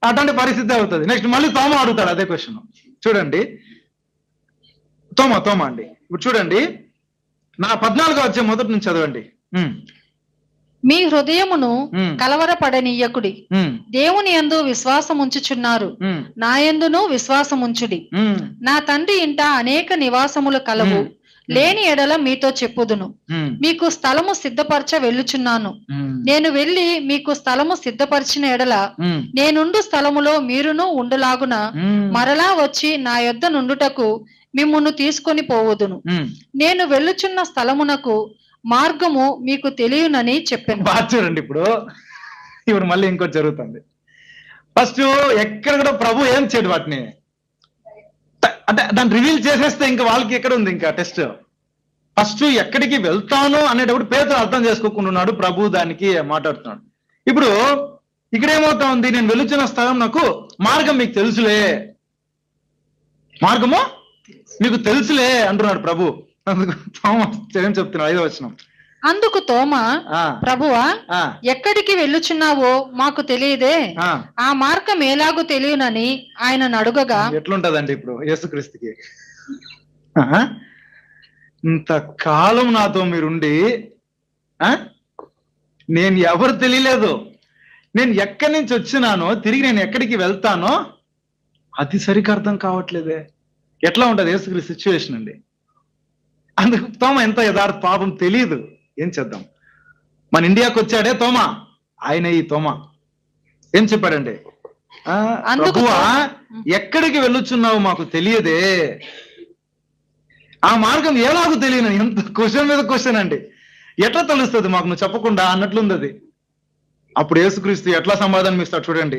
అటువంటి పరిస్థితి అవుతుంది. నెక్స్ట్ మళ్ళీ తోమ అడుగుతాడు అదే క్వశ్చన్. చూడండి, తోమ అండి. ఇప్పుడు చూడండి, నా 14వ అధ్యాయం మొదటి నుంచి చదవండి. మీ హృదయమును కలవరపడనీయకుడి, దేవుని యందు విశ్వాసం ఉంచుచున్నారు, నా యందును విశ్వాసం ఉంచుడి. నా తండ్రి ఇంట అనేక నివాసములు కలవు, లేని ఎడల మీతో చెప్పుదును. మీకు స్థలము సిద్ధపరచ వెళ్ళుచున్నాను. నేను వెళ్ళి మీకు స్థలము సిద్ధపరిచిన ఎడల నేనుండు స్థలములో మీరును ఉండులాగున మరలా వచ్చి నా యొద్ద నుండుటకు మిమ్మును తీసుకొని పోవుదును. నేను వెళ్ళుచున్న స్థలమునకు మార్గము మీకు తెలియనని చెప్పాను. బాగా చూడండి, ఇప్పుడు మళ్ళీ ఇంకోటి జరుగుతుంది. ఫస్ట్ ఎక్కడ కూడా ప్రభు ఏం చేయడు, వాటిని అంటే దాన్ని రివీల్ చేసేస్తే ఇంకా వాళ్ళకి ఎక్కడ ఉంది ఇంకా టెస్ట్. ఫస్ట్ ఎక్కడికి వెళ్తాను అనేటప్పుడు పేతురు అర్థం చేసుకోకుండా ఉన్నాడు, ప్రభు దానికి మాట్లాడుతున్నాడు. ఇప్పుడు ఇక్కడ ఏమవుతా ఉంది? నేను వెళుచున్న స్థలం నాకు మార్గం మీకు తెలుసులే, మార్గము మీకు తెలుసులే అంటున్నాడు ప్రభు. అందుకు ఏం చెప్తున్నాడు? 5వ వచనం. అందుకు తోమా, ప్రభువా ఎక్కడికి వెళ్ళుచున్నావో మాకు తెలియదే, ఆ మార్గం ఎలాగో తెలియనని ఆయన అడుగగా, ఎట్లుంటదండి ఇప్పుడు యేసుక్రీస్తుకి? ఇంతకాలం నాతో మీరుండి నేను ఎవరు తెలియలేదు, నేను ఎక్కడి నుంచి వచ్చినానో తిరిగి నేను ఎక్కడికి వెళ్తానో అది సరిగ్గా అర్థం కావట్లేదే. ఎట్లా ఉంటది యేసుక్రీస్తు సిచ్యువేషన్ అండి? అందుకు తోమ ఎంత యథార్థ పాపం తెలియదు. ఏం చేద్దాం? మన ఇండియాకి వచ్చాడే తోమ, ఆయన ఈ తోమ ఏం చెప్పాడండి? ప్రభువా ఎక్కడికి వెళ్ళుచున్నావు మాకు తెలియదే, ఆ మార్గం ఎలాగో తెలియను. ఎంత క్వశ్చన్ మీద క్వశ్చన్ అండి. ఎట్లా తెలుస్తుంది మాకు నువ్వు చెప్పకుండా అన్నట్లుంది అది. అప్పుడు యేసుక్రీస్తు ఎట్లా సమాధానం ఇస్తాడు చూడండి.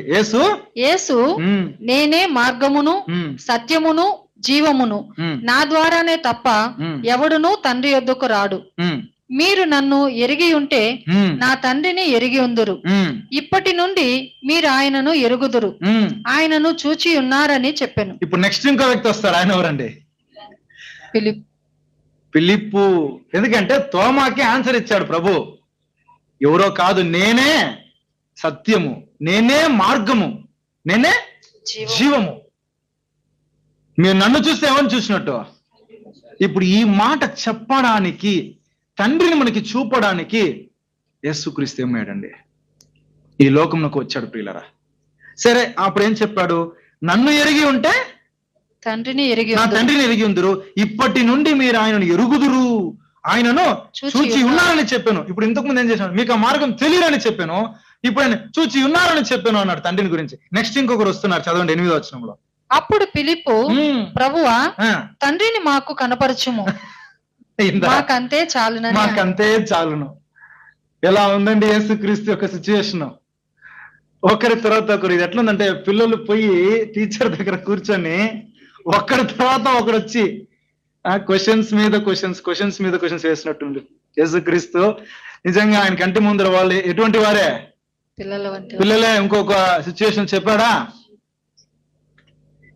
యేసు నేనే మార్గమును సత్యమును జీవమును, నా ద్వారానే తప్ప ఎవడును తండ్రి యొద్దకు రాడు. మీరు నన్ను ఎరిగి ఉంటే నా తండ్రిని ఎరిగి ఉందురు. ఇప్పటి నుండి మీరు ఆయనను ఎరుగుదురు, ఆయనను చూచి ఉన్నారని చెప్పాను. ఇప్పుడు నెక్స్ట్ ఇంకో వ్యక్తి వస్తాడు. ఆయన ఎవరండి? ఫిలిప్పు. ఎందుకంటే తోమాకి ఆన్సర్ ఇచ్చాడు ప్రభు, ఎవరో కాదు, నేనే సత్యము, నేనే మార్గము, నేనే జీవము. మీరు నన్ను చూస్తే ఎవరిని చూసినట్టు? ఇప్పుడు ఈ మాట చెప్పడానికి, తండ్రిని మనకి చూపడానికి యేసుక్రీస్తు ఏమయ్యాడండి? ఈ లోకంలోకి వచ్చాడు ప్రియులరా. సరే, అప్పుడు ఏం చెప్పాడు? నన్ను ఎరిగి ఉంటే నా తండ్రిని ఎరిగి ఉందరు, ఇప్పటి నుండి మీరు ఆయనను ఎరుగుదురు, ఆయనను చూచి ఉన్నారని చెప్పాను. ఇప్పుడు ఇంతకు ముందు ఏం చేశాను? మీకు ఆ మార్గం తెలియరని చెప్పాను, ఇప్పుడు ఆయన చూచి ఉన్నారని చెప్పాను అన్నాడు తండ్రిని గురించి. నెక్స్ట్ ఇంకొకరు వస్తున్నారు, చదవండి 8వ వచనంలో. అప్పుడు ఫిలిప్పు, ప్రభువా తండ్రిని మాకు కనపరచుము, అయిందా? మాకంతే చాలునని మాకంతే చాలును. ఎలా ఉందండి యేసుక్రీస్తు యొక్క సిచ్యువేషన్? ఒకరి తర్వాత ఒకరు. ఇది ఎట్లుందంటే పిల్లలు పోయి టీచర్ దగ్గర కూర్చొని ఒకరి తర్వాత ఒకరు వచ్చి క్వశ్చన్స్ మీద క్వశ్చన్స్ వేసినట్టుంది. యేసుక్రీస్తు నిజంగా ఆయన కంటి ముందర వాళ్ళు ఎటువంటి వారే? పిల్లలే. ఇంకొక సిచ్యువేషన్ చెప్పాడా?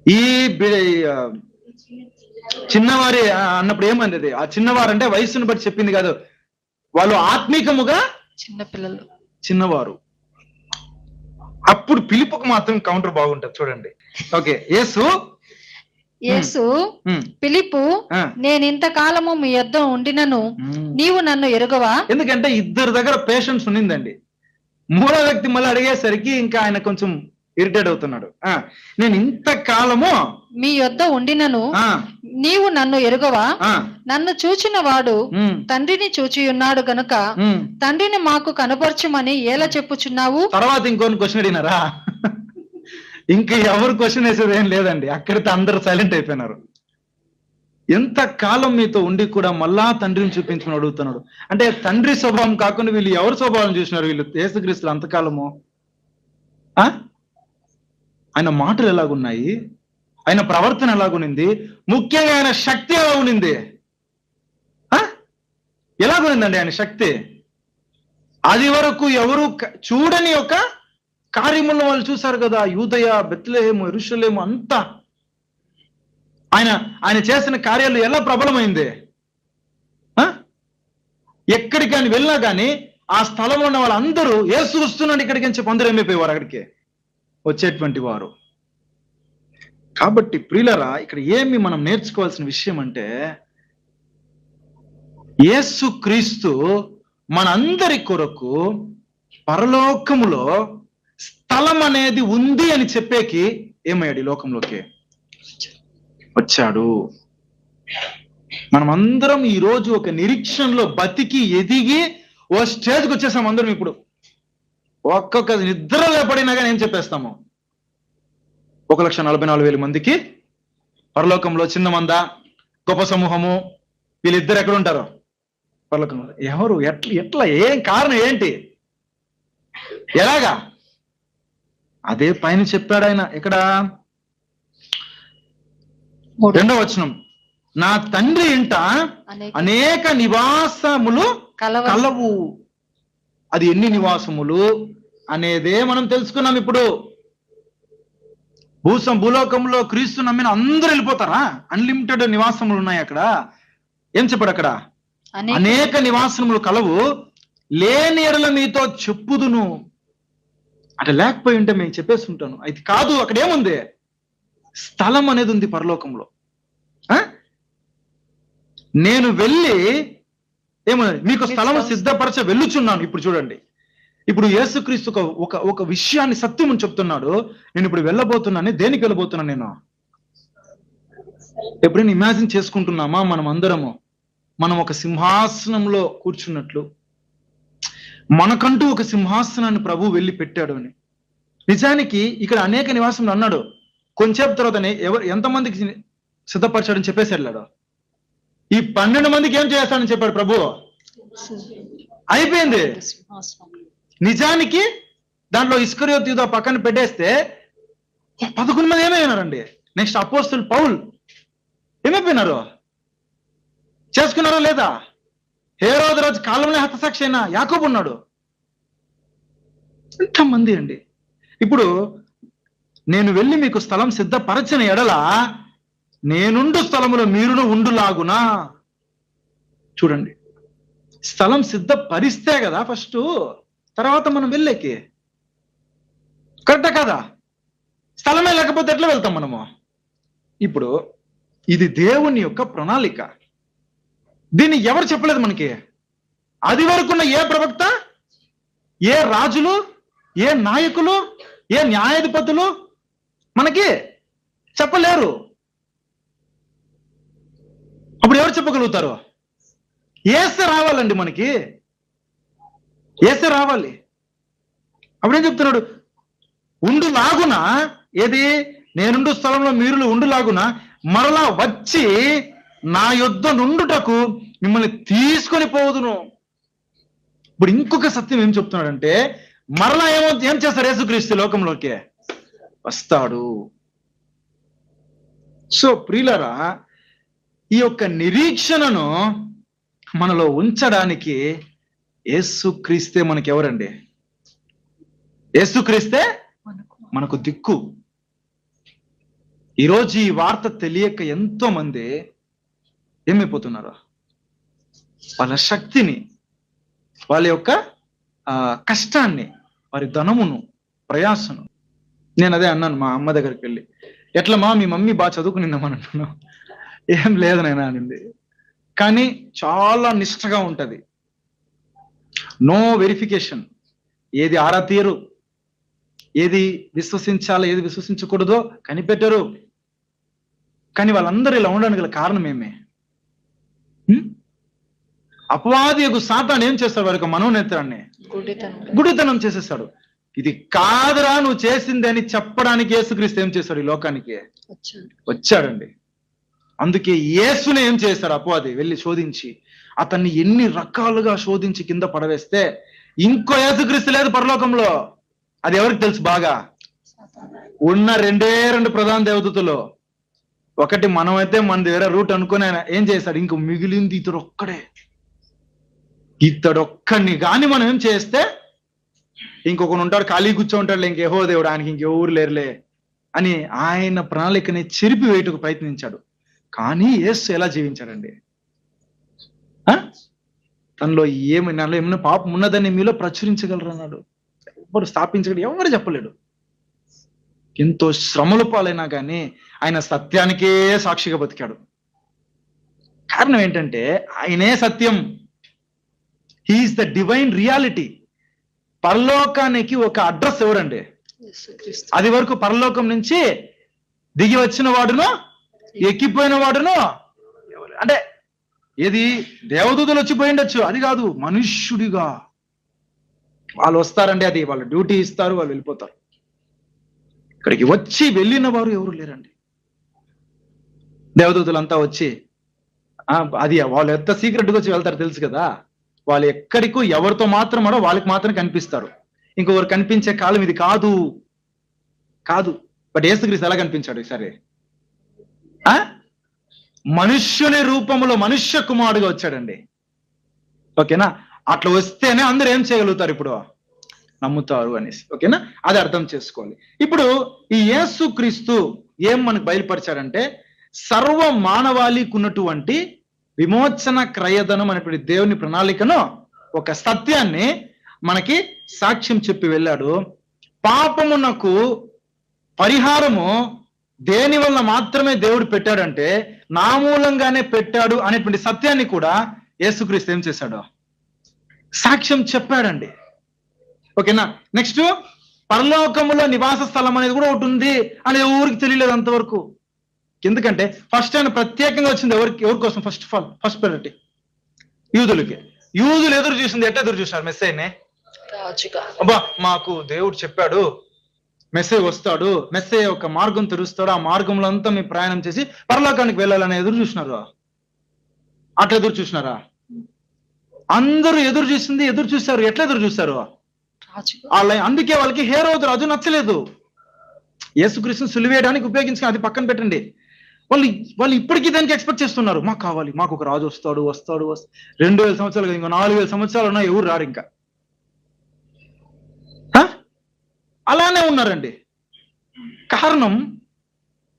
ఈ చిన్నవారి అన్నప్పుడు ఏమంది? ఆ చిన్నవారు అంటే వయసును బట్టి చెప్పింది కాదు, వాళ్ళు ఆత్మీకముగా చిన్నవారు. అప్పుడు పిలుపుకు మాత్రం కౌంటర్ బాగుంటది చూడండి. ఓకే, యేసు పిలిపు, నేను ఇంతకాలము మీ యొద్ద ఉండినను నీవు నన్ను ఎరుగవా? ఎందుకంటే ఇద్దరు దగ్గర పేషెన్స్ ఉన్నిందండి. మూడో వ్యక్తి మళ్ళీ అడిగేసరికి ఇంకా ఆయన కొంచెం ఇరిటేట్ అవుతున్నాడు. నేను ఇంతకాలము మీ యొద్ద ఉండినను నీవు నన్ను ఎరుగవా? నన్ను చూచిన వాడు తండ్రిని చూచి ఉన్నాడు గనుక తండ్రిని మాకు కనపరచుమని ఎలా చెప్పుచున్నావు? తర్వాత ఇంకొన్ని క్వశ్చన్ అడిగినారా? ఇంకా ఎవరు క్వశ్చన్ వేసేది ఏం లేదండి. అక్కడితో అందరూ సైలెంట్ అయిపోయినారు. ఎంత కాలం మీతో ఉండి కూడా మళ్ళా తండ్రిని చూపించుకుని అడుగుతున్నాడు అంటే తండ్రి స్వభావం కాకుండా వీళ్ళు ఎవరి స్వభావం చూసినారు? వీళ్ళు యేసుక్రీస్తులు అంతకాలము. ఆయన మాటలు ఎలాగున్నాయి, ఆయన ప్రవర్తన ఎలాగునింది, ముఖ్యంగా ఆయన శక్తి ఎలా ఉనింది? ఎలాగునిందండి ఆయన శక్తి? అది వరకు ఎవరు చూడని ఒక కార్యములను వాళ్ళు చూశారు కదా. యూదయ, బెత్లెహేము, యెరూషలేము అంతా ఆయన చేసిన కార్యాలు ఎలా ప్రబలమైంది. ఎక్కడికి ఆయన వెళ్ళినా కానీ ఆ స్థలంలో ఉన్న వాళ్ళందరూ యేసు వస్తున్నాడు ఇక్కడికి అని చెప్పి అందరూ ఏమైపోయేవారు, అక్కడికి వచ్చేటువంటి వారు. కాబట్టి ప్రియులరా, ఇక్కడ ఏమి మనం నేర్చుకోవాల్సిన విషయం అంటే యేసుక్రీస్తు మనందరి కొరకు పరలోకములో స్థలం అనేది ఉంది అని చెప్పేకి ఏమయ్యాడు? ఈ లోకంలోకి వచ్చాడు. మనం అందరం ఈ రోజు ఒక నిరీక్షణలో బతికి ఎదిగి ఓ స్టేజ్కి వచ్చేసాం అందరం. ఇప్పుడు ఒక్కొక్క నిద్ర లేపడినా కానీ ఏం చెప్పేస్తాము? 1,44,000 మందికి పరలోకంలో చిన్న మంద, గొప్ప సమూహము, వీళ్ళిద్దరు ఎక్కడ ఉంటారు? పరలోకంలో. ఎవరు? ఎట్లా? ఏం కారణం ఏంటి? ఎలాగా? అదే పైన చెప్పాడు ఆయన. ఇక్కడ 2వ వచనం, నా తండ్రి ఇంట అనేక నివాసములు కలవు. అది ఎన్ని నివాసములు అనేదే మనం తెలుసుకున్నాం. ఇప్పుడు భూలోకంలో క్రీస్తు నమ్మిన అందరూ వెళ్ళిపోతారా? అన్లిమిటెడ్ నివాసములు ఉన్నాయి అక్కడ. ఏం చెప్పాడు అక్కడ? అనేక నివాసములు కలవు, లేని ఎడల మీతో చెప్పుదును. అట్లా లేకపోయి ఉంటే మేము చెప్పేస్తుంటాను. అయితే కాదు, అక్కడ ఏముంది? స్థలం అనేది ఉంది పరలోకంలో. నేను వెళ్ళి ఏమన్నది? మీకు స్థలం సిద్ధపరచ వెళ్ళుచున్నాను. ఇప్పుడు చూడండి, ఇప్పుడు యేసుక్రీస్తు ఒక విషయాన్ని సత్యం చెప్తున్నాడు. నేను ఇప్పుడు వెళ్ళబోతున్నాను. దేనికి వెళ్ళబోతున్నాను? నేను ఎప్పుడైనా ఇమాజిన్ చేసుకుంటున్నామా మనం అందరము? మనం ఒక సింహాసనంలో కూర్చున్నట్లు, మనకంటూ ఒక సింహాసనాన్ని ప్రభు వెళ్ళి పెట్టాడు అని. నిజానికి ఇక్కడ అనేక నివాసములు అన్నాడు. కొంచెంసేపు తర్వాతనే ఎంతమందికి సిద్ధపరచాడని చెప్పేసి వెళ్ళాడు. ఈ 12 మందికి ఏం చేస్తాడని చెప్పాడు ప్రభు? అయిపోయింది. నిజానికి దాంట్లో ఇస్కరియోతు యూదా పక్కన పెట్టేస్తే 11 మంది ఏమైనారండి? నెక్స్ట్ అపోస్తలుడు పౌలు ఏమైపోయినారు? చేసుకున్నారా లేదా? హేరోదు రాజు కాలంలో హతసాక్షి అయిన యాకోబు ఉన్నాడు. ఎంతమంది అండి! ఇప్పుడు నేను వెళ్ళి మీకు స్థలం సిద్ధపరచిన ఎడల నేనుండు స్థలములో మీరును ఉండులాగునా. చూడండి, స్థలం సిద్ధపరిస్తే కదా ఫస్ట్, తర్వాత మనం వెళ్ళేకి. కరెక్టా కదా? స్థలమే లేకపోతే ఎట్లా వెళ్తాం మనము? ఇప్పుడు ఇది దేవుని యొక్క ప్రణాళిక. దీన్ని ఎవరు చెప్పలేదు మనకి. అది వరకున్న ఏ ప్రవక్త, ఏ రాజులు, ఏ నాయకులు, ఏ న్యాయాధిపతులు మనకి చెప్పలేరు. అప్పుడు ఎవరు చెప్పగలుగుతారు? యేసే రావాలండి మనకి. యేసే రావాలి. అప్పుడేం చెప్తున్నాడు? ఉండులాగున, ఏది? నేనుండు స్థలంలో మీరు ఉండులాగున మరలా వచ్చి నా యొద్ద నుండుటకు మిమ్మల్ని తీసుకొని పోదును. ఇప్పుడు ఇంకొక సత్యం ఏం చెప్తున్నాడంటే, మరలా ఏం చేస్తాడు యేసుక్రీస్తు లోకంలోకి వస్తాడు. సో ప్రియులారా, ఈ యొక్క నిరీక్షణను మనలో ఉంచడానికి యేసుక్రీస్తే మనకి ఎవరండి? యేసుక్రీస్తే మనకు దిక్కు. ఈరోజు ఈ వార్త తెలియక ఎంతో మంది ఏమైపోతున్నారు? వాళ్ళ శక్తిని, వాళ్ళ యొక్క కష్టాన్ని, వారి ధనమును, ప్రయాసను. నేను అదే అన్నాను మా అమ్మ దగ్గరికి వెళ్ళి, ఎట్లమ్మా మీ మమ్మీ బాగా చదువుకునిందమ్మని అంటున్నాను. ఏం లేదు నాయనా అనింది. కానీ చాలా నిష్ఠగా ఉంటది. No verification. ఏది ఆరా తీయరు, ఏది విశ్వసించాలో ఏది విశ్వసించకూడదో కనిపెట్టరు. కానీ వాళ్ళందరూ ఇలా ఉండడానికి గల కారణం ఏమే? అపవాది యొక్క సాతాను ఏం చేస్తాడు? వారి యొక్క మనోనేత్రాన్ని గుడితనం చేసేస్తాడు. ఇది కాదురా నువ్వు చేసింది అని చెప్పడానికి యేసుక్రీస్తు ఏం చేశాడు? ఈ లోకానికి వచ్చాడండి. అందుకే యేసుని ఏం చేశాడు అపవాది? వెళ్ళి శోధించి అతన్ని ఎన్ని రకాలుగా శోధించి కింద పడవేస్తే ఇంకో యేసుక్రీస్తు లేదు పరలోకంలో. అది ఎవరికి తెలుసు? బాగా ఉన్న రెండు ప్రధాన దేవదూతలు. ఒకటి మనమైతే మనది వేరే రూట్ అనుకుని ఆయన ఏం చేశాడు? ఇంక మిగిలింది ఇతడొక్కడిని కానీ మనం ఏం చేస్తే ఇంకొకరు ఉంటాడు ఖాళీ కూర్చో ఉంటాడు, ఇంకేహో దేవుడు ఆయనకి ఇంకెవరు లేరులే అని ఆయన ప్రణాళికని చెరిపి వేయటకు ప్రయత్నించాడు. కానీ యేసు ఎలా జీవించాడండి? తనలో ఏమైనా పాపం ఉన్నదని మీలో ప్రచురించగలరు అన్నాడు. ఎవరు స్థాపించగలరు? ఎవరు చెప్పలేడు. ఎంతో శ్రమల పాలైనా కానీ ఆయన సత్యానికే సాక్షిగా బతికాడు. కారణం ఏంటంటే ఆయనే సత్యం. He is the divine reality. పరలోకానికి ఒక అడ్రస్ ఎవరండి? అది వరకు పరలోకం నుంచి దిగి వచ్చిన వాడును ఎక్కిపోయిన వాడును ఎవరు అంటే ఏది? దేవదూతలు వచ్చిపోయి ఉండొచ్చు, అది కాదు. మనుష్యుడిగా వాళ్ళు వస్తారండి. అది వాళ్ళ డ్యూటీ ఇస్తారు, వాళ్ళు వెళ్ళిపోతారు. ఇక్కడికి వచ్చి వెళ్ళిన వారు ఎవరు లేరండి. దేవదూతలంతా వచ్చి అది వాళ్ళు ఎంత సీక్రెట్గా వచ్చి వెళ్తారు తెలుసు కదా. వాళ్ళు ఎక్కడికో ఎవరితో మాత్రం వాళ్ళకి మాత్రం కనిపిస్తారు. ఇంకొకరు కనిపించే కాలం ఇది కాదు. బట్ యేసుక్రీస్తు ఎలా కనిపించాడు? సరే, మనుష్యుని రూపంలో మనుష్య కుమారుడుగా వచ్చాడండి. ఓకేనా? అట్లా వస్తేనే అందరూ ఏం చేయగలుగుతారు? ఇప్పుడు నమ్ముతారు అనేసి. ఓకేనా? అది అర్థం చేసుకోవాలి. ఇప్పుడు ఈ యేసుక్రీస్తు ఏం మనకు బయలుపరిచాడంటే, సర్వ మానవాళికి ఉన్నటువంటి విమోచన క్రయధనం అనేటువంటి దేవుని ప్రణాళికను, ఒక సత్యాన్ని మనకి సాక్ష్యం చెప్పి వెళ్ళాడు. పాపమునకు పరిహారము దేని వల్ల మాత్రమే దేవుడు పెట్టాడంటే నా మూలంగానే పెట్టాడు అనేటువంటి సత్యాన్ని కూడా యేసుక్రీస్తు ఏం చేశాడు? సాక్ష్యం చెప్పాడండి. ఓకేనా? నెక్స్ట్, పరలోకములో నివాస స్థలం అనేది కూడా ఒకటి ఉంది అనేది ఊరికి తెలియలేదు అంతవరకు. ఎందుకంటే ఫస్ట్ ఆయన ప్రత్యేకంగా వచ్చింది ఎవరి కోసం? ఫస్ట్ ప్రయారిటీ యూదులకి. యూదులు ఎదురు చూసింది ఎట్లా ఎదురు చూసినారు? మెస్సైనే. అబ్బా మాకు దేవుడు చెప్పాడు మెస్సై వస్తాడు, మెస్సై ఒక మార్గం తెరుస్తాడు, ఆ మార్గంలో అంతా మీ ప్రయాణం చేసి పరలోకానికి వెళ్ళాలని ఎదురు చూసినారు. అట్లా ఎదురు చూసినారా? అందరూ ఎదురు చూశారు. ఎట్లా ఎదురు చూశారు? అందుకే వాళ్ళకి హేరోదు రాజు నచ్చలేదు. యేసుక్రీస్తుని సిలువేయడానికి ఉపయోగించిన అది పక్కన పెట్టండి. వాళ్ళు ఇప్పటికీ దానికి ఎక్స్పెక్ట్ చేస్తున్నారు. మాకు కావాలి, మాకు ఒక రాజు వస్తాడు 2000 సంవత్సరాలు, ఇంకా 4000 సంవత్సరాలు ఉన్నా ఎవరు రారు ఇంకా. అలానే ఉన్నారండి. కారణం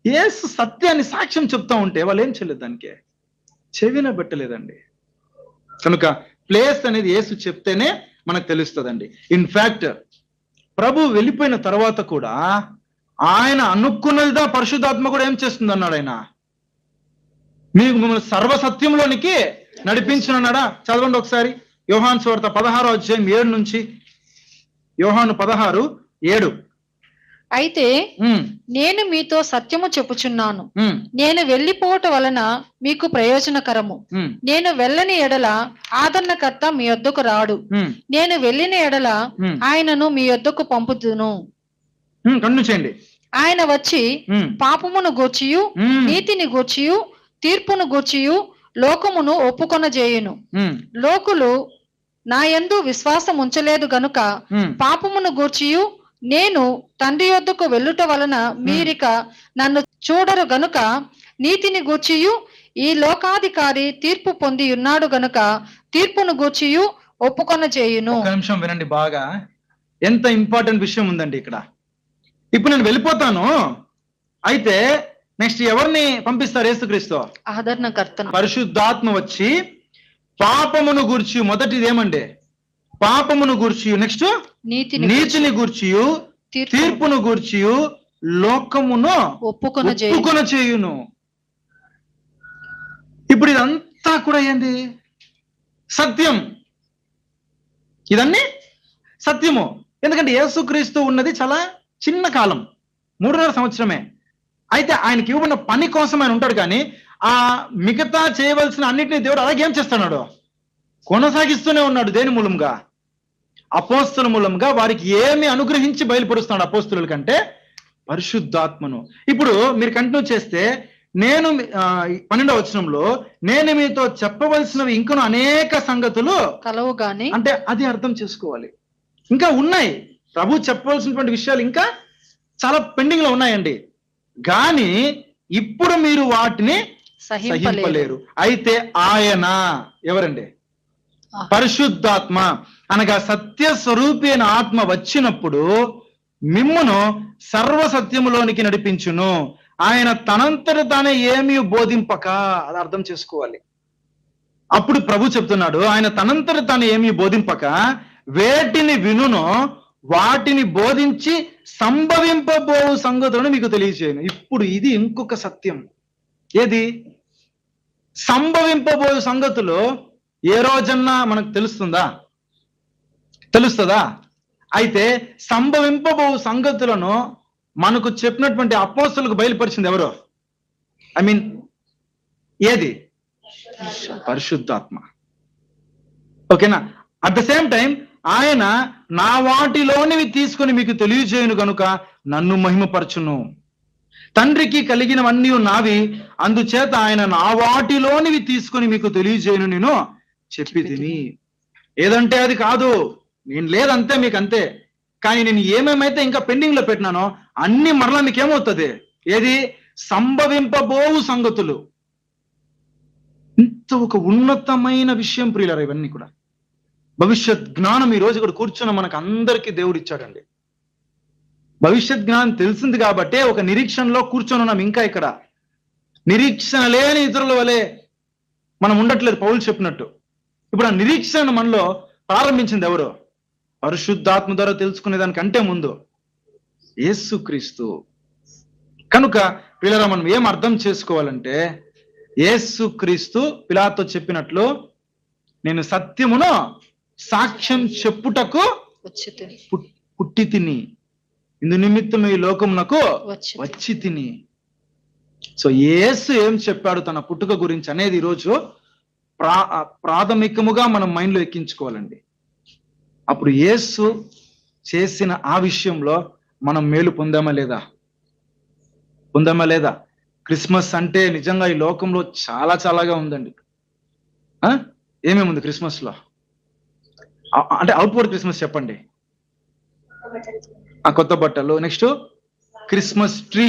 యేసు సత్యాన్ని సాక్ష్యం చెప్తా ఉంటే వాళ్ళు ఏం చేయలేదు, దానికి చెవిన పెట్టలేదండి. కనుక ప్లేస్ అనేది యేసు చెప్తేనే మనకు తెలుస్తుందండి. ఇన్ఫాక్ట్ ప్రభు వెళ్ళిపోయిన తర్వాత కూడా ఆయన అనుకున్నదిదా పరిశుద్ధాత్మ కూడా ఏం చేస్తుంది అన్నాడు? ఆయన మీకు మిమ్మల్ని సర్వసత్యంలోనికి నడిపించనన్నాడా? చదవండి ఒకసారి యోహాను సువార్త 16వ అధ్యాయం 7 నుంచి. యోహాను 16:7. అయితే నేను మీతో సత్యము చెప్పుచున్నాను, నేను వెళ్ళిపోవటం వలన మీకు ప్రయోజనకరము. నేను వెళ్ళని ఎడల ఆదరణకర్త మీ యొద్దకు రాడు, నేను వెళ్ళిన ఎడల ఆయనను మీ యొద్దకు పంపుదును. కంటిన్యూ చేయండి. ఆయన వచ్చి పాపమును గూర్చియు నీతిని గూర్చియు తీర్పును గూర్చియు లోకమును ఒప్పుకొనజేయును. లోకులు నా యందు విశ్వాసం ఉంచలేదు గనుక పాపమును గూర్చియు నేను తండ్రి యొద్దకు వెళ్ళుట వలన మీరిక నన్ను చూడరు గనుక నీతిని గూర్చియు ఈ లోకాధికారి తీర్పు పొంది ఉన్నాడు గనుక తీర్పును గూర్చియు ఒప్పుకొనజేయును. ఒక నిమిషం వినండి, బాగా ఎంత ఇంపార్టెంట్ విషయం ఉందండి ఇక్కడ. ఇప్పుడు నేను వెళ్ళిపోతాను, అయితే నెక్స్ట్ ఎవరిని పంపిస్తారు? యేసుక్రీస్తు ఆదరణకర్తను, పరిశుద్ధాత్మ వచ్చి పాపమును గూర్చి, మొదటిది ఏమండి? పాపమును గూర్చి, నెక్స్ట్ నీతిని గూర్చి, తీర్పును గూర్చి లోకమును ఒప్పుకొన చేయును. ఇప్పుడు ఇదంతా కూడా ఏంది? సత్యం. ఇదన్నీ సత్యము. ఎందుకంటే యేసుక్రీస్తు ఉన్నది చాలా చిన్న కాలం, 3.5 సంవత్సరమే. అయితే ఆయనకి ఇవ్వబడిన పని కోసం ఆయన ఉంటాడు, కానీ ఆ మిగతా చేయవలసిన అన్నిటినీ దేవుడు అలాగే ఏం చేస్తున్నాడు? కొనసాగిస్తూనే ఉన్నాడు. దేని మూలంగా? అపోస్తుల మూలంగా వారికి ఏమి అనుగ్రహించి బయలుపరుస్తున్నాడు అపోస్తుల కంటే? పరిశుద్ధాత్మను. ఇప్పుడు మీరు కంటిన్యూ చేస్తే, నేను 12వ వచనంలో నేను మీతో చెప్పవలసినవి ఇంకను అనేక సంగతులు కలవు గాని, అంటే అది అర్థం చేసుకోవాలి. ఇంకా ఉన్నాయి, ప్రభు చెప్పవలసినటువంటి విషయాలు ఇంకా చాలా పెండింగ్ లో ఉన్నాయండి, కానీ ఇప్పుడు మీరు వాటిని సహింపలేరు. అయితే ఆయన ఎవరండి? పరిశుద్ధాత్మ అనగా సత్య స్వరూపి అయిన ఆత్మ వచ్చినప్పుడు మిమ్మును సర్వసత్యములోనికి నడిపించును. ఆయన తనంతట తానే ఏమీ బోధింపక, అది అర్థం చేసుకోవాలి. అప్పుడు ప్రభు చెప్తున్నాడు, ఆయన తనంతట తాను ఏమీ బోధింపక వేటిని వినునో వాటిని బోధించి సంభవింపబోవు సంగతులను మీకు తెలియజేయను. ఇప్పుడు ఇది ఇంకొక సత్యం. ఏది? సంభవింపబోవు సంగతులు ఏ రోజన్నా మనకు తెలుస్తుందా? తెలుస్తుందా? అయితే సంభవింపబోవు సంగతులను మనకు చెప్పినటువంటి అపోస్తలులకు బయలుపరిచింది ఎవరు? ఐ మీన్ ఏది? పరిశుద్ధాత్మ. ఓకేనా? అట్ ద సేమ్ టైం ఆయన నా వాటిలోనివి తీసుకొని మీకు తెలియజేయును గనుక నన్ను మహిమపరచును. తండ్రికి కలిగినవన్నీ నావి, అందుచేత ఆయన నా వాటిలోనివి తీసుకొని మీకు తెలియజేయును నేను చెప్పి తిని. ఏదంటే అది కాదు, నేను లేదంతే, మీకు అంతే. కానీ నేను ఏమేమైతే ఇంకా పెండింగ్ లో పెట్టినానో అన్ని మరలా మీకు ఏమవుతుంది? ఏది? సంభవింపబోవు సంగతులు. ఇంత ఒక ఉన్నతమైన విషయం ప్రియులారా ఇవన్నీ కూడా. భవిష్యత్ జ్ఞానం ఈ రోజు ఇక్కడ కూర్చున్న మనకు అందరికీ దేవుడు ఇచ్చాడండి. భవిష్యత్ జ్ఞానం తెలిసింది కాబట్టే ఒక నిరీక్షణలో కూర్చొని ఉన్నాం. ఇంకా ఇక్కడ నిరీక్షణ లేని ఇతరుల వలె మనం ఉండట్లేదు, పౌలు చెప్పినట్టు. ఇప్పుడు ఆ నిరీక్షణ మనలో ప్రారంభించింది ఎవరు? పరిశుద్ధాత్మ ద్వారా తెలుసుకునే దానికంటే ముందు యేసుక్రీస్తు. కనుక పిల్లరా మనం ఏం అర్థం చేసుకోవాలంటే, యేసుక్రీస్తు పిలాతో చెప్పినట్లు నేను సత్యమును సాక్ష్యం చెప్పుటకు పుట్టి తిని, ఇందు నిమిత్తం ఈ లోకమునకు వచ్చి తిని. సో యేసు ఏం చెప్పాడు తన పుట్టుక గురించి అనేది ఈరోజు ప్రాథమికముగా మనం మైండ్ లో ఎక్కించుకోవాలండి. అప్పుడు యేసు చేసిన ఆ విషయంలో మనం మేలు పొందామా లేదా? పొందామా లేదా? క్రిస్మస్ అంటే నిజంగా ఈ లోకంలో చాలా చాలాగా ఉందండి. ఏమేముంది క్రిస్మస్ లో? అంటే అవుట్వర్డ్ క్రిస్మస్ చెప్పండి. ఆ కొత్త బట్టలు, నెక్స్ట్ క్రిస్మస్ ట్రీ,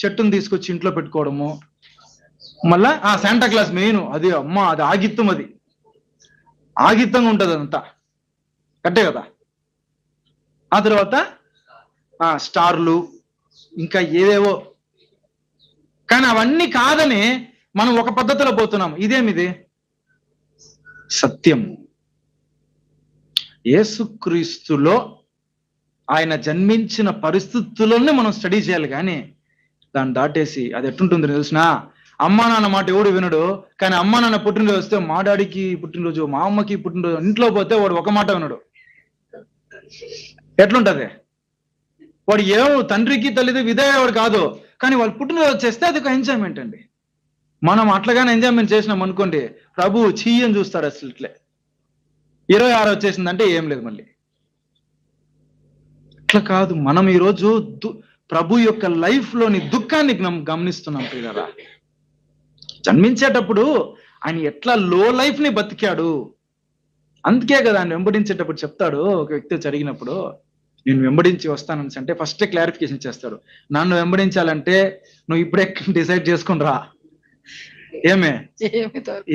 చెట్టును తీసుకొచ్చి ఇంట్లో పెట్టుకోవడము, మళ్ళా శాంటా క్లాస్ మెయిన్. అది అమ్మ, అది ఆగిత్తం, అది ఆగిత్తంగా ఉంటుంది అదంతా, కట్టే కదా. ఆ తర్వాత స్టార్లు, ఇంకా ఏవేవో. కానీ అవన్నీ కాదని మనం ఒక పద్ధతిలో పోతున్నాం. ఇదేమిది? సత్యం. యేసుక్రీస్తులో ఆయన జన్మించిన పరిస్థితుల్లోనే మనం స్టడీ చేయాలి, కానీ దాన్ని దాటేసి అది ఎట్టుంటుంది తెలిసినా? అమ్మా నాన్న మాట ఎవడు వినడు, కానీ అమ్మా నాన్న పుట్టినరోజు వస్తే మా డాడీకి పుట్టినరోజు, మా అమ్మకి పుట్టినరోజు, ఇంట్లో పోతే వాడు ఒక మాట వినడు. ఎట్లుంటది? వాడు తండ్రికి తల్లిది విధేయవాడు కాదు, కానీ వాళ్ళు పుట్టినరోజు చేస్తే అది ఒక ఎంజాయ్మెంట్ అండి. మనం అట్లాగానే ఎంజాయ్మెంట్ చేసినాం అనుకోండి, ప్రభు చీయని చూస్తాడు అసలు. ఇట్లే 26 వచ్చేసిందంటే ఏం లేదు మళ్ళీ. అట్లా కాదు. మనం ఈరోజు ప్రభు యొక్క లైఫ్ లోని దుఃఖాన్ని గమనిస్తున్నాం ప్రియులారా. జన్మించేటప్పుడు ఆయన ఎట్లా లో లైఫ్ ని బతికాడు, అందుకే కదా ఆయన వెంబడించేటప్పుడు చెప్తాడు. ఒక వ్యక్తి జరిగినప్పుడు నేను వెంబడించి వస్తానని అంటే ఫస్ట్ క్లారిఫికేషన్ చేస్తాడు. నన్ను వెంబడించాలంటే నువ్వు ఇప్పుడే డిసైడ్ చేసుకుని రా. ఏమే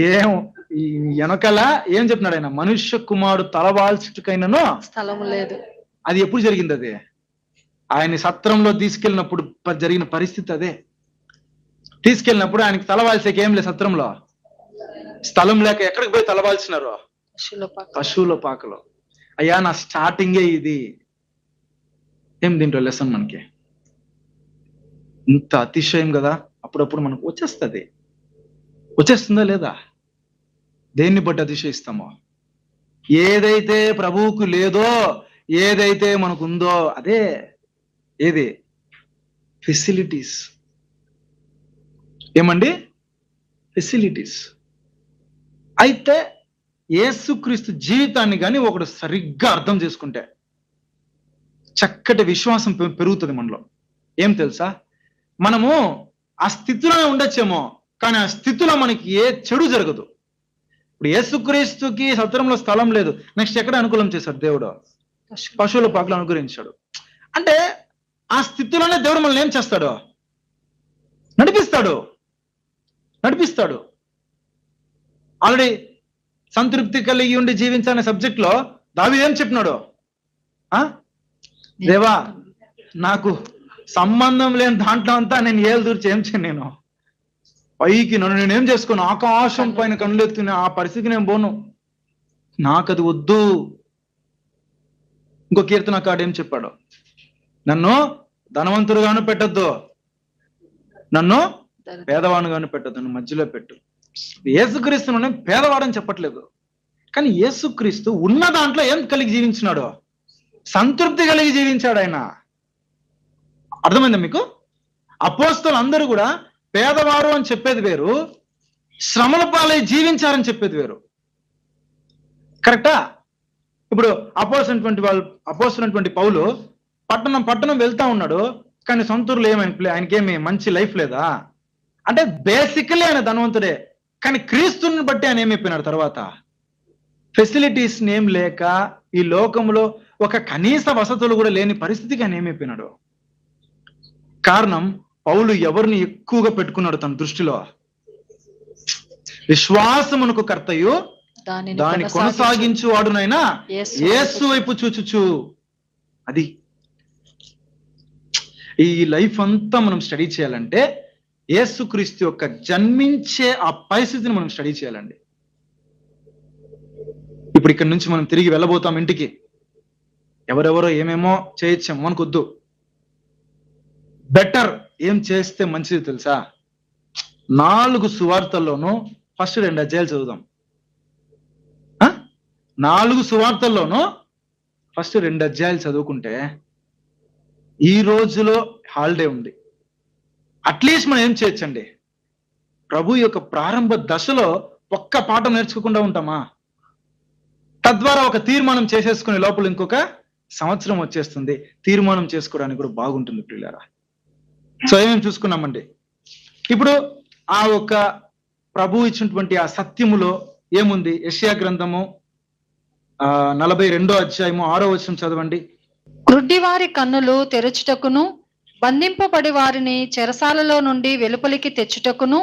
ఏం ఈ వెనకల ఏం చెప్తున్నాడు ఆయన, మనుష్య కుమారుడు తలవాల్చుకైనను స్థలం లేదు. అది ఎప్పుడు జరిగింది? అది ఆయన సత్రంలో తీసుకెళ్ళినప్పుడు జరిగిన పరిస్థితి అదే. తీసుకెళ్ళినప్పుడు ఆయనకి తలవాల్సేకి ఏం లేదు, సత్రంలో స్థలం లేక ఎక్కడికి పోయి తలవాల్సినారు? పశువుల పాకలో. అయ్యా నా స్టార్టింగే ఇది. ఏం దీంట్లో లెసన్ మనకి? ఇంత అతిశయం కదా అప్పుడప్పుడు మనకు వచ్చేస్తుందా లేదా? దేన్ని బట్టి అతిశయిస్తామో? ఏదైతే ప్రభువుకు లేదో, ఏదైతే మనకు ఉందో అదే. ఏది? ఫెసిలిటీస్. ఏమండి? ఫెసిలిటీస్. అయితే యేసుక్రీస్తు జీవితాన్ని కానీ ఒకడు సరిగ్గా అర్థం చేసుకుంటే చక్కటి విశ్వాసం పెరుగుతుంది మనలో. ఏం తెలుసా, మనము ఆ స్థితిలో ఉండొచ్చేమో, కానీ ఆ స్థితిలో మనకి ఏ చెడు జరగదు. ఇప్పుడు యేసుక్రీస్తుకి సత్రంలో స్థలం లేదు, నెక్స్ట్ ఎక్కడ అనుకూలం చేశాడు దేవుడు? పశువుల పాకలు అనుగ్రహించాడు. అంటే ఆ స్థితిలోనే దేవుడు మనల్ని ఏం చేస్తాడు? నడిపిస్తాడు. ఆల్రెడీ సంతృప్తి కలిగి ఉండి జీవించాలనే సబ్జెక్ట్ లో దావీదు ఏం చెప్పినాడు? దేవా నాకు సంబంధం లేని దాంట్లో అంతా నేను ఏళ్ళు దూర్చి ఏం చేయను, నేను పైకి నన్ను నేనేం చేసుకోను, ఆకాశం పైన కనులెత్తుకునే ఆ పరిస్థితికి నేను పోను, నాకు అది వద్దు. ఇంకో కీర్తనకారుడు ఏం చెప్పాడు? నన్ను ధనవంతుడుగాను పెట్టద్దు, నన్ను పేదవాడుగాను పెట్టద్దు, నన్ను మధ్యలో పెట్టు. యేసుక్రీస్తును పేదవాడని చెప్పట్లేదు, కానీ యేసుక్రీస్తు ఉన్న దాంట్లో ఏం కలిగి జీవించినాడు? సంతృప్తి కలిగి జీవించాడు ఆయన. అర్థమైందా మీకు? అపోస్తలులు అందరూ కూడా పేదవారు అని చెప్పేది వేరు, శ్రమల పాలై జీవించారని చెప్పేది వేరు. కరెక్టా? ఇప్పుడు అపోస్తలుడైనటువంటి పౌలు పట్టణం వెళ్తా ఉన్నాడు, కానీ సొంతూరులో ఆయనకేమి మంచి లైఫ్ లేదా? అంటే బేసికలీ ఆయన ధనవంతుడే, కానీ క్రీస్తుని బట్టి ఆయన ఏమైపోయినాడు తర్వాత? ఫెసిలిటీస్ ఏం లేక ఈ లోకంలో ఒక కనీస వసతులు కూడా లేని పరిస్థితికి ఆయన ఏమైపోయినాడు? కారణం పౌలు ఎవరిని ఎక్కువగా పెట్టుకున్నాడు తన దృష్టిలో? విశ్వాసమునకు కర్తయు దాన్ని కొనసాగించు వాడునైనా యేసు వైపు చూచుచు. అది ఈ లైఫ్ అంతా మనం స్టడీ చేయాలంటే యేసుక్రీస్తు యొక్క జన్మించే ఆ పరిస్థితిని మనం స్టడీ చేయాలండి. ఇప్పుడు ఇక్కడ నుంచి మనం తిరిగి వెళ్ళబోతాం ఇంటికి. ఎవరెవరో ఏమేమో చేయొచ్చాము మనకొద్దు. బెటర్ ఏం చేస్తే మంచిది తెలుసా? 4 సువార్తల్లోనూ ఫస్ట్ 2 అధ్యాయాలు చదువుదాం. 4 సువార్తల్లోనూ ఫస్ట్ 2 అధ్యాయాలు చదువుకుంటే, ఈ రోజులో హాలిడే ఉంది, అట్లీస్ట్ మనం ఏం చేయొచ్చండి? ప్రభు యొక్క ప్రారంభ దశలో ఒక్క పాఠం నేర్చుకోకుండా ఉంటామా? తద్వారా ఒక తీర్మానం చేసేసుకునే లోపల ఇంకొక సంవత్సరం వచ్చేస్తుంది. తీర్మానం చేసుకోవడానికి కూడా బాగుంటుంది ప్రియులారా. సో ఏమేమి చూసుకున్నామండి? ఇప్పుడు ఆ ఒక ప్రభు ఇచ్చినటువంటి ఆ సత్యములో ఏముంది? యెషయా గ్రంథము 42వ అధ్యాయము 6వ వచనం చదవండి. గ్రుడ్డివారి కన్నులు తెరచుటకును, బంధింపబడి వారిని చెరసాలలో నుండి వెలుపలికి తెచ్చుటకును,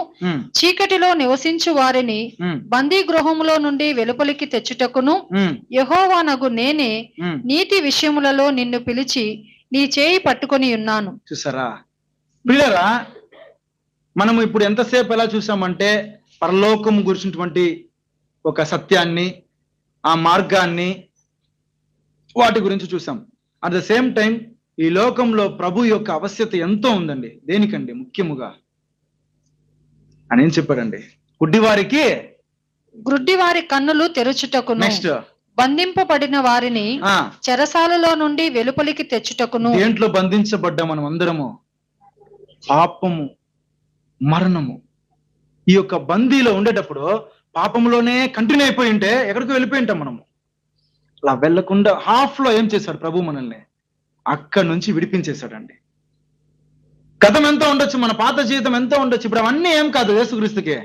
చీకటిలో నివసించు వారిని బందీ గృహములో నుండి వెలుపలికి తెచ్చుటకును యెహోవానగు నేనే నీతి విషయములలో నిన్ను పిలిచి నీ చేయి పట్టుకొని ఉన్నాను. చూసారా పిల్లరా? మనము ఇప్పుడు ఎంతసేపు ఎలా చూసామంటే పరలోకం గురించినటువంటి ఒక సత్యాన్ని, ఆ మార్గాన్ని, వాటి గురించి చూసాం. అట్ ద సేమ్ టైం ఈ లోకంలో ప్రభు యొక్క ఆవశ్యకత ఎంతో ఉందండి. దేనికండి? ముఖ్యముగా అని ఏం చెప్పాడండి? గ్రుడ్డివారి కన్నులు తెరుచుటకును, నెక్స్ట్ బంధింపబడిన వారిని చెరసాలలో నుండి వెలుపలికి తెచ్చుటకును. దేంట్లో బంధించబడ్డా మనం అందరము? పాపము, మరణము. ఈ యొక్క బందీలో ఉండేటప్పుడు పాపంలోనే కంటిన్యూ అయిపోయి ఉంటే ఎక్కడికి వెళ్ళిపోయి ఉంటాం మనము. అలా వెళ్లకుండా హాఫ్ లో ఏం చేశాడు ప్రభు? మనల్ని అక్కడి నుంచి విడిపించేశాడండి. గతం ఎంత ఉండొచ్చు, మన పాత జీవితం ఎంత ఉండొచ్చు, ఇప్పుడు అవన్నీ ఏం కాదు యేసుక్రీస్తుకే.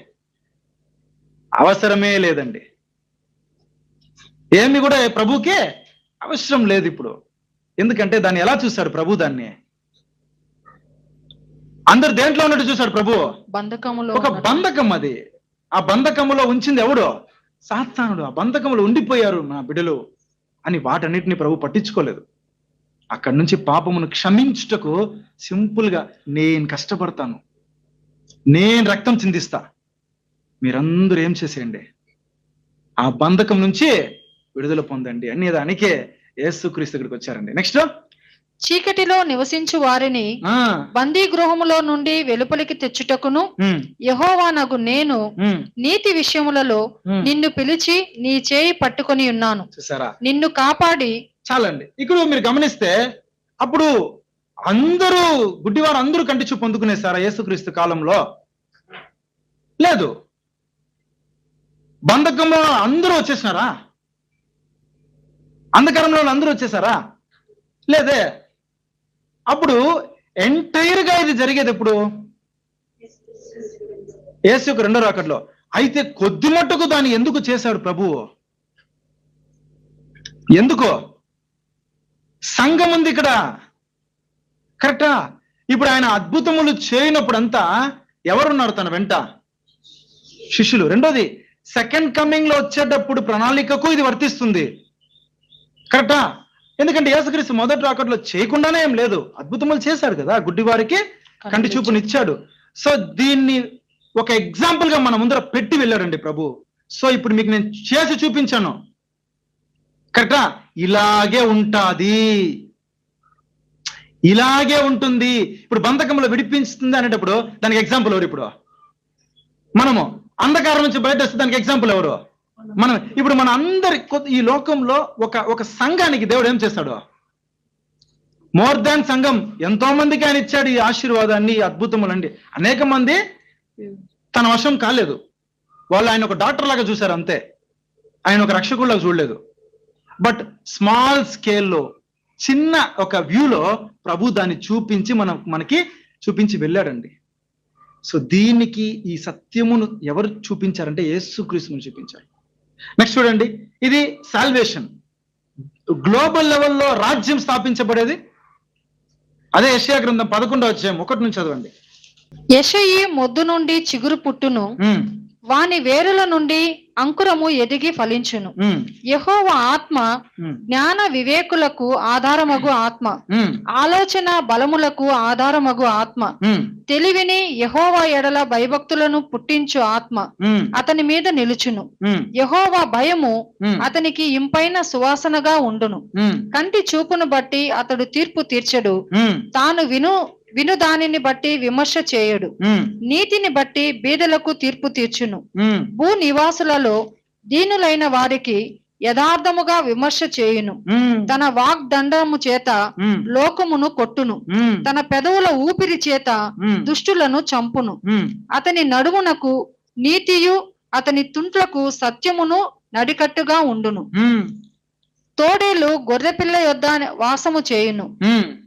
అవసరమే లేదండి. ఏమి కూడా ప్రభుకే అవసరం లేదు ఇప్పుడు. ఎందుకంటే దాన్ని ఎలా చూశాడు ప్రభు? దాన్ని అందరు దేంట్లో ఉన్నట్టు చూశాడు ప్రభు? బంధకములో ఒక బంధకం. అది ఆ బంధకములో ఉంచింది ఎవడు? సాతానుడు. ఆ బంధకములో ఉండిపోయారు నా బిడ్డలు అని వాటన్నిటిని ప్రభు పట్టించుకోలేదు. అక్కడి నుంచి పాపమును క్షమించుటకు సింపుల్ గా, నేను కష్టపడతాను, నేను రక్తం చిందిస్తా, మీరందరూ ఏం చేసేయండి, ఆ బంధకం నుంచి విడుదల పొందండి అనే దానికే యేసుక్రీస్తు ఇక్కడికి వచ్చారండి. నెక్స్ట్, చీకటిలో నివసించు వారిని బందీ గృహములో నుండి వెలుపలికి తెచ్చుటకును యెహోవానగు నేను నీతి విషయములలో నిన్ను పిలిచి నీ చేయి పట్టుకొని ఉన్నాను, చూసారా, నిన్ను కాపాడి. చాలండి. ఇక్కడ మీరు గమనిస్తే అప్పుడు అందరూ గుడ్డివారు అందరూ కంటి చూపు పొందుకునేసారా యేసుక్రీస్తు కాలంలో? లేదు. బంధకంలో అందరూ వచ్చేసినారా? అంధకారంలో అందరూ వచ్చేసారా? లేదే. అప్పుడు ఎంటైర్ గా ఇది జరిగేది ఎప్పుడు? యేసు యొక్క రెండో రాకడలో. అయితే కొద్ది మట్టుకు దాన్ని ఎందుకు చేశాడు ప్రభువు? ఎందుకో? సంఘం ఉంది ఇక్కడ, కరెక్టా? ఇప్పుడు ఆయన అద్భుతములు చేయనప్పుడంతా ఎవరున్నారు తన వెంట? శిష్యులు. రెండోది, సెకండ్ కమింగ్ లో వచ్చేటప్పుడు ప్రణాళికకు ఇది వర్తిస్తుంది, కరెక్టా? ఎందుకంటే యేసుక్రీస్తు మొదటి రాకడలో చేయకుండానే ఏం లేదు, అద్భుతములు చేశాడు కదా, గుడ్డి వారికి కంటి చూపునిచ్చాడు. సో దీన్ని ఒక ఎగ్జాంపుల్ గా మన ముందర పెట్టి వెళ్ళాడండి ప్రభు. సో ఇప్పుడు మీకు నేను చేసి చూపించాను, కరెక్టా? ఇలాగే ఉంటాది, ఇలాగే ఉంటుంది. ఇప్పుడు బంధకంలో విడిపిస్తుంది అనేటప్పుడు దానికి ఎగ్జాంపుల్ ఎవరు? ఇప్పుడు మనము అంధకారం నుంచి బయట వస్తే దానికి ఎగ్జాంపుల్ ఎవరు? మనం. ఇప్పుడు మన అందరి ఈ లోకంలో ఒక సంఘానికి దేవుడు ఏం చేస్తాడు? మోర్ దాన్ సంఘం. ఎంతో మందికి ఆయన ఇచ్చాడు ఈ ఆశీర్వాదాన్ని, అద్భుతములండి. అనేక మంది తన వశం కాలేదు. వాళ్ళు ఆయన ఒక డాక్టర్ లాగా చూశారు అంతే, ఆయన ఒక రక్షకుడిలాగా చూడలేదు. బట్ స్మాల్ స్కేల్లో, చిన్న ఒక వ్యూలో ప్రభు దాన్ని చూపించి మనకి చూపించి వెళ్ళాడండి. సో దీనికి ఈ సత్యమును ఎవరు చూపించారంటే యేసుక్రీస్తుని చూపించారు. నెక్స్ట్ చూడండి, ఇది సాల్వేషన్. గ్లోబల్ లెవెల్లో రాజ్యం స్థాపించబడేది అదే యెషయా గ్రంథం 11వ అధ్యాయం 1 నుంచి చదవండి. యెషయి మొద్దు నుండి చిగురు పుట్టును, వాని వేరుల నుండి అంకురము ఎదిగి ఫలించును. యెహోవా ఆత్మ జ్ఞాన వివేకులకు ఆధారమగు ఆత్మ, ఆలోచన బలములకు ఆధారమగు ఆత్మ, తెలివిని యెహోవా ఎడల భయభక్తులను పుట్టించు ఆత్మ అతని మీద నిలుచును. యెహోవా భయము అతనికి ఇంపైన సువాసనగా ఉండును. కంటి చూపును బట్టి అతడు తీర్పు తీర్చడు, తాను విను దానిని బట్టి విమర్శ చేయడు. నీతిని బట్టి బీదలకు తీర్పు తీర్చును. భూ నివాసులలో దీనులైన వారికి యథార్థముగా విమర్శ చేయును. తన వాగ్దండము చేత లోకమును కొట్టును. తన పెదవుల ఊపిరి చేత దుష్టులను చంపును. అతని నడుమునకు నీతియు అతని తుంట్లకు సత్యమును నడికట్టుగా ఉండును. తోడేలు గొర్రెపిల్ల యొద్ద వాసము చేయును.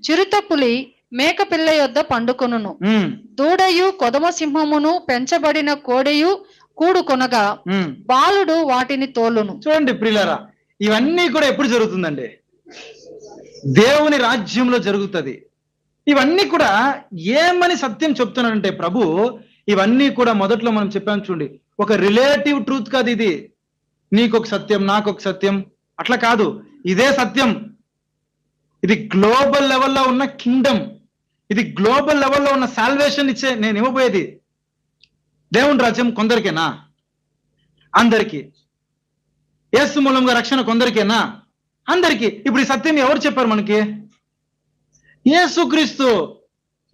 చిరుతపులి మేక పిల్ల యొద్ద పండుకొనును. దూడయు కొదమ సింహమును పెంచబడిన కోడెయు కూడుకొనగా బాలుడు వాటిని తోలును. చూడండి ప్రియులారా, ఇవన్నీ కూడా ఎప్పుడు జరుగుతుందండి? దేవుని రాజ్యంలో జరుగుతుంది. ఇవన్నీ కూడా ఏమని సత్యం చెప్తున్నాడంటే ప్రభు, ఇవన్నీ కూడా మొదట్లో మనం చెప్పాం చూడండి, ఒక రిలేటివ్ ట్రూత్ కాదు ఇది. నీకొక సత్యం, నాకొక సత్యం, అట్లా కాదు. ఇదే సత్యం. ఇది గ్లోబల్ లెవెల్లో ఉన్న కింగ్డమ్, ఇది గ్లోబల్ లెవెల్లో ఉన్న సాల్వేషన్ ఇచ్చే నేను ఇవ్వబోయేది. దేవుని రాజ్యం కొందరికేనా? అందరికీ. యేసు మూలంగా రక్షణ కొందరికేనా? అందరికీ. ఇప్పుడు ఈ సత్యం ఎవరు చెప్పారు మనకి? యేసుక్రీస్తు.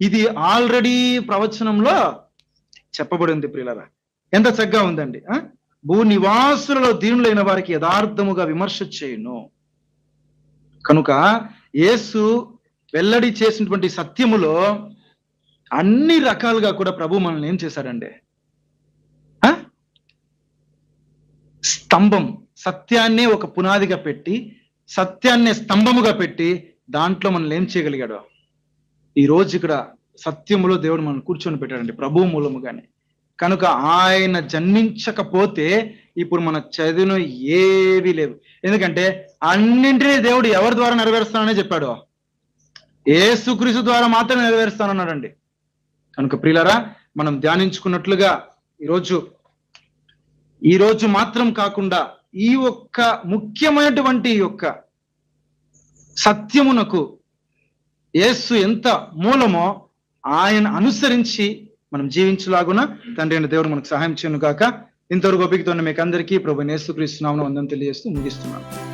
ఇది ఆల్రెడీ ప్రవచనంలో చెప్పబడింది ప్రియులారా. ఎంత చక్కగా ఉందండి. భూ నివాసులలో దీనులైన వారికి యథార్థముగా విమర్శ చేయును. కనుక యేసు వెల్లడి చేసినటువంటి సత్యములో అన్ని రకాలుగా కూడా ప్రభు మనల్ని ఏం చేశాడండి? స్తంభం, సత్యాన్నే ఒక పునాదిగా పెట్టి, సత్యాన్నే స్తంభముగా పెట్టి దాంట్లో మనల్ని ఏం చేయగలిగాడు? ఈ రోజు ఇక్కడ సత్యములో దేవుడు మనం కూర్చొని పెట్టాడండి ప్రభు మూలముగానే. కనుక ఆయన జన్మించకపోతే ఇప్పుడు మన చదువును ఏవి లేవు. ఎందుకంటే అన్నింటినీ దేవుడు ఎవరి ద్వారా నెరవేరుస్తాననే చెప్పాడు, యేసుక్రీస్తు ద్వారా మాత్రమే నెరవేరుస్తానన్నాడండి. కనుక ప్రియులారా, మనం ధ్యానించుకున్నట్లుగా ఈరోజు మాత్రం కాకుండా ఈ ఒక్క ముఖ్యమైనటువంటి యొక్క సత్యమునకు యేసు ఎంత మూలమో ఆయన అనుసరించి మనం జీవించలాగున తండ్రి అయిన దేవుడు మనకు సహాయం చేయను గాక. ఇంతవరకు ఓపికతో మీకు అందరికీ ప్రభువైన యేసుక్రీస్తు నామమున వందనం తెలియజేస్తూ ముగిస్తున్నాను.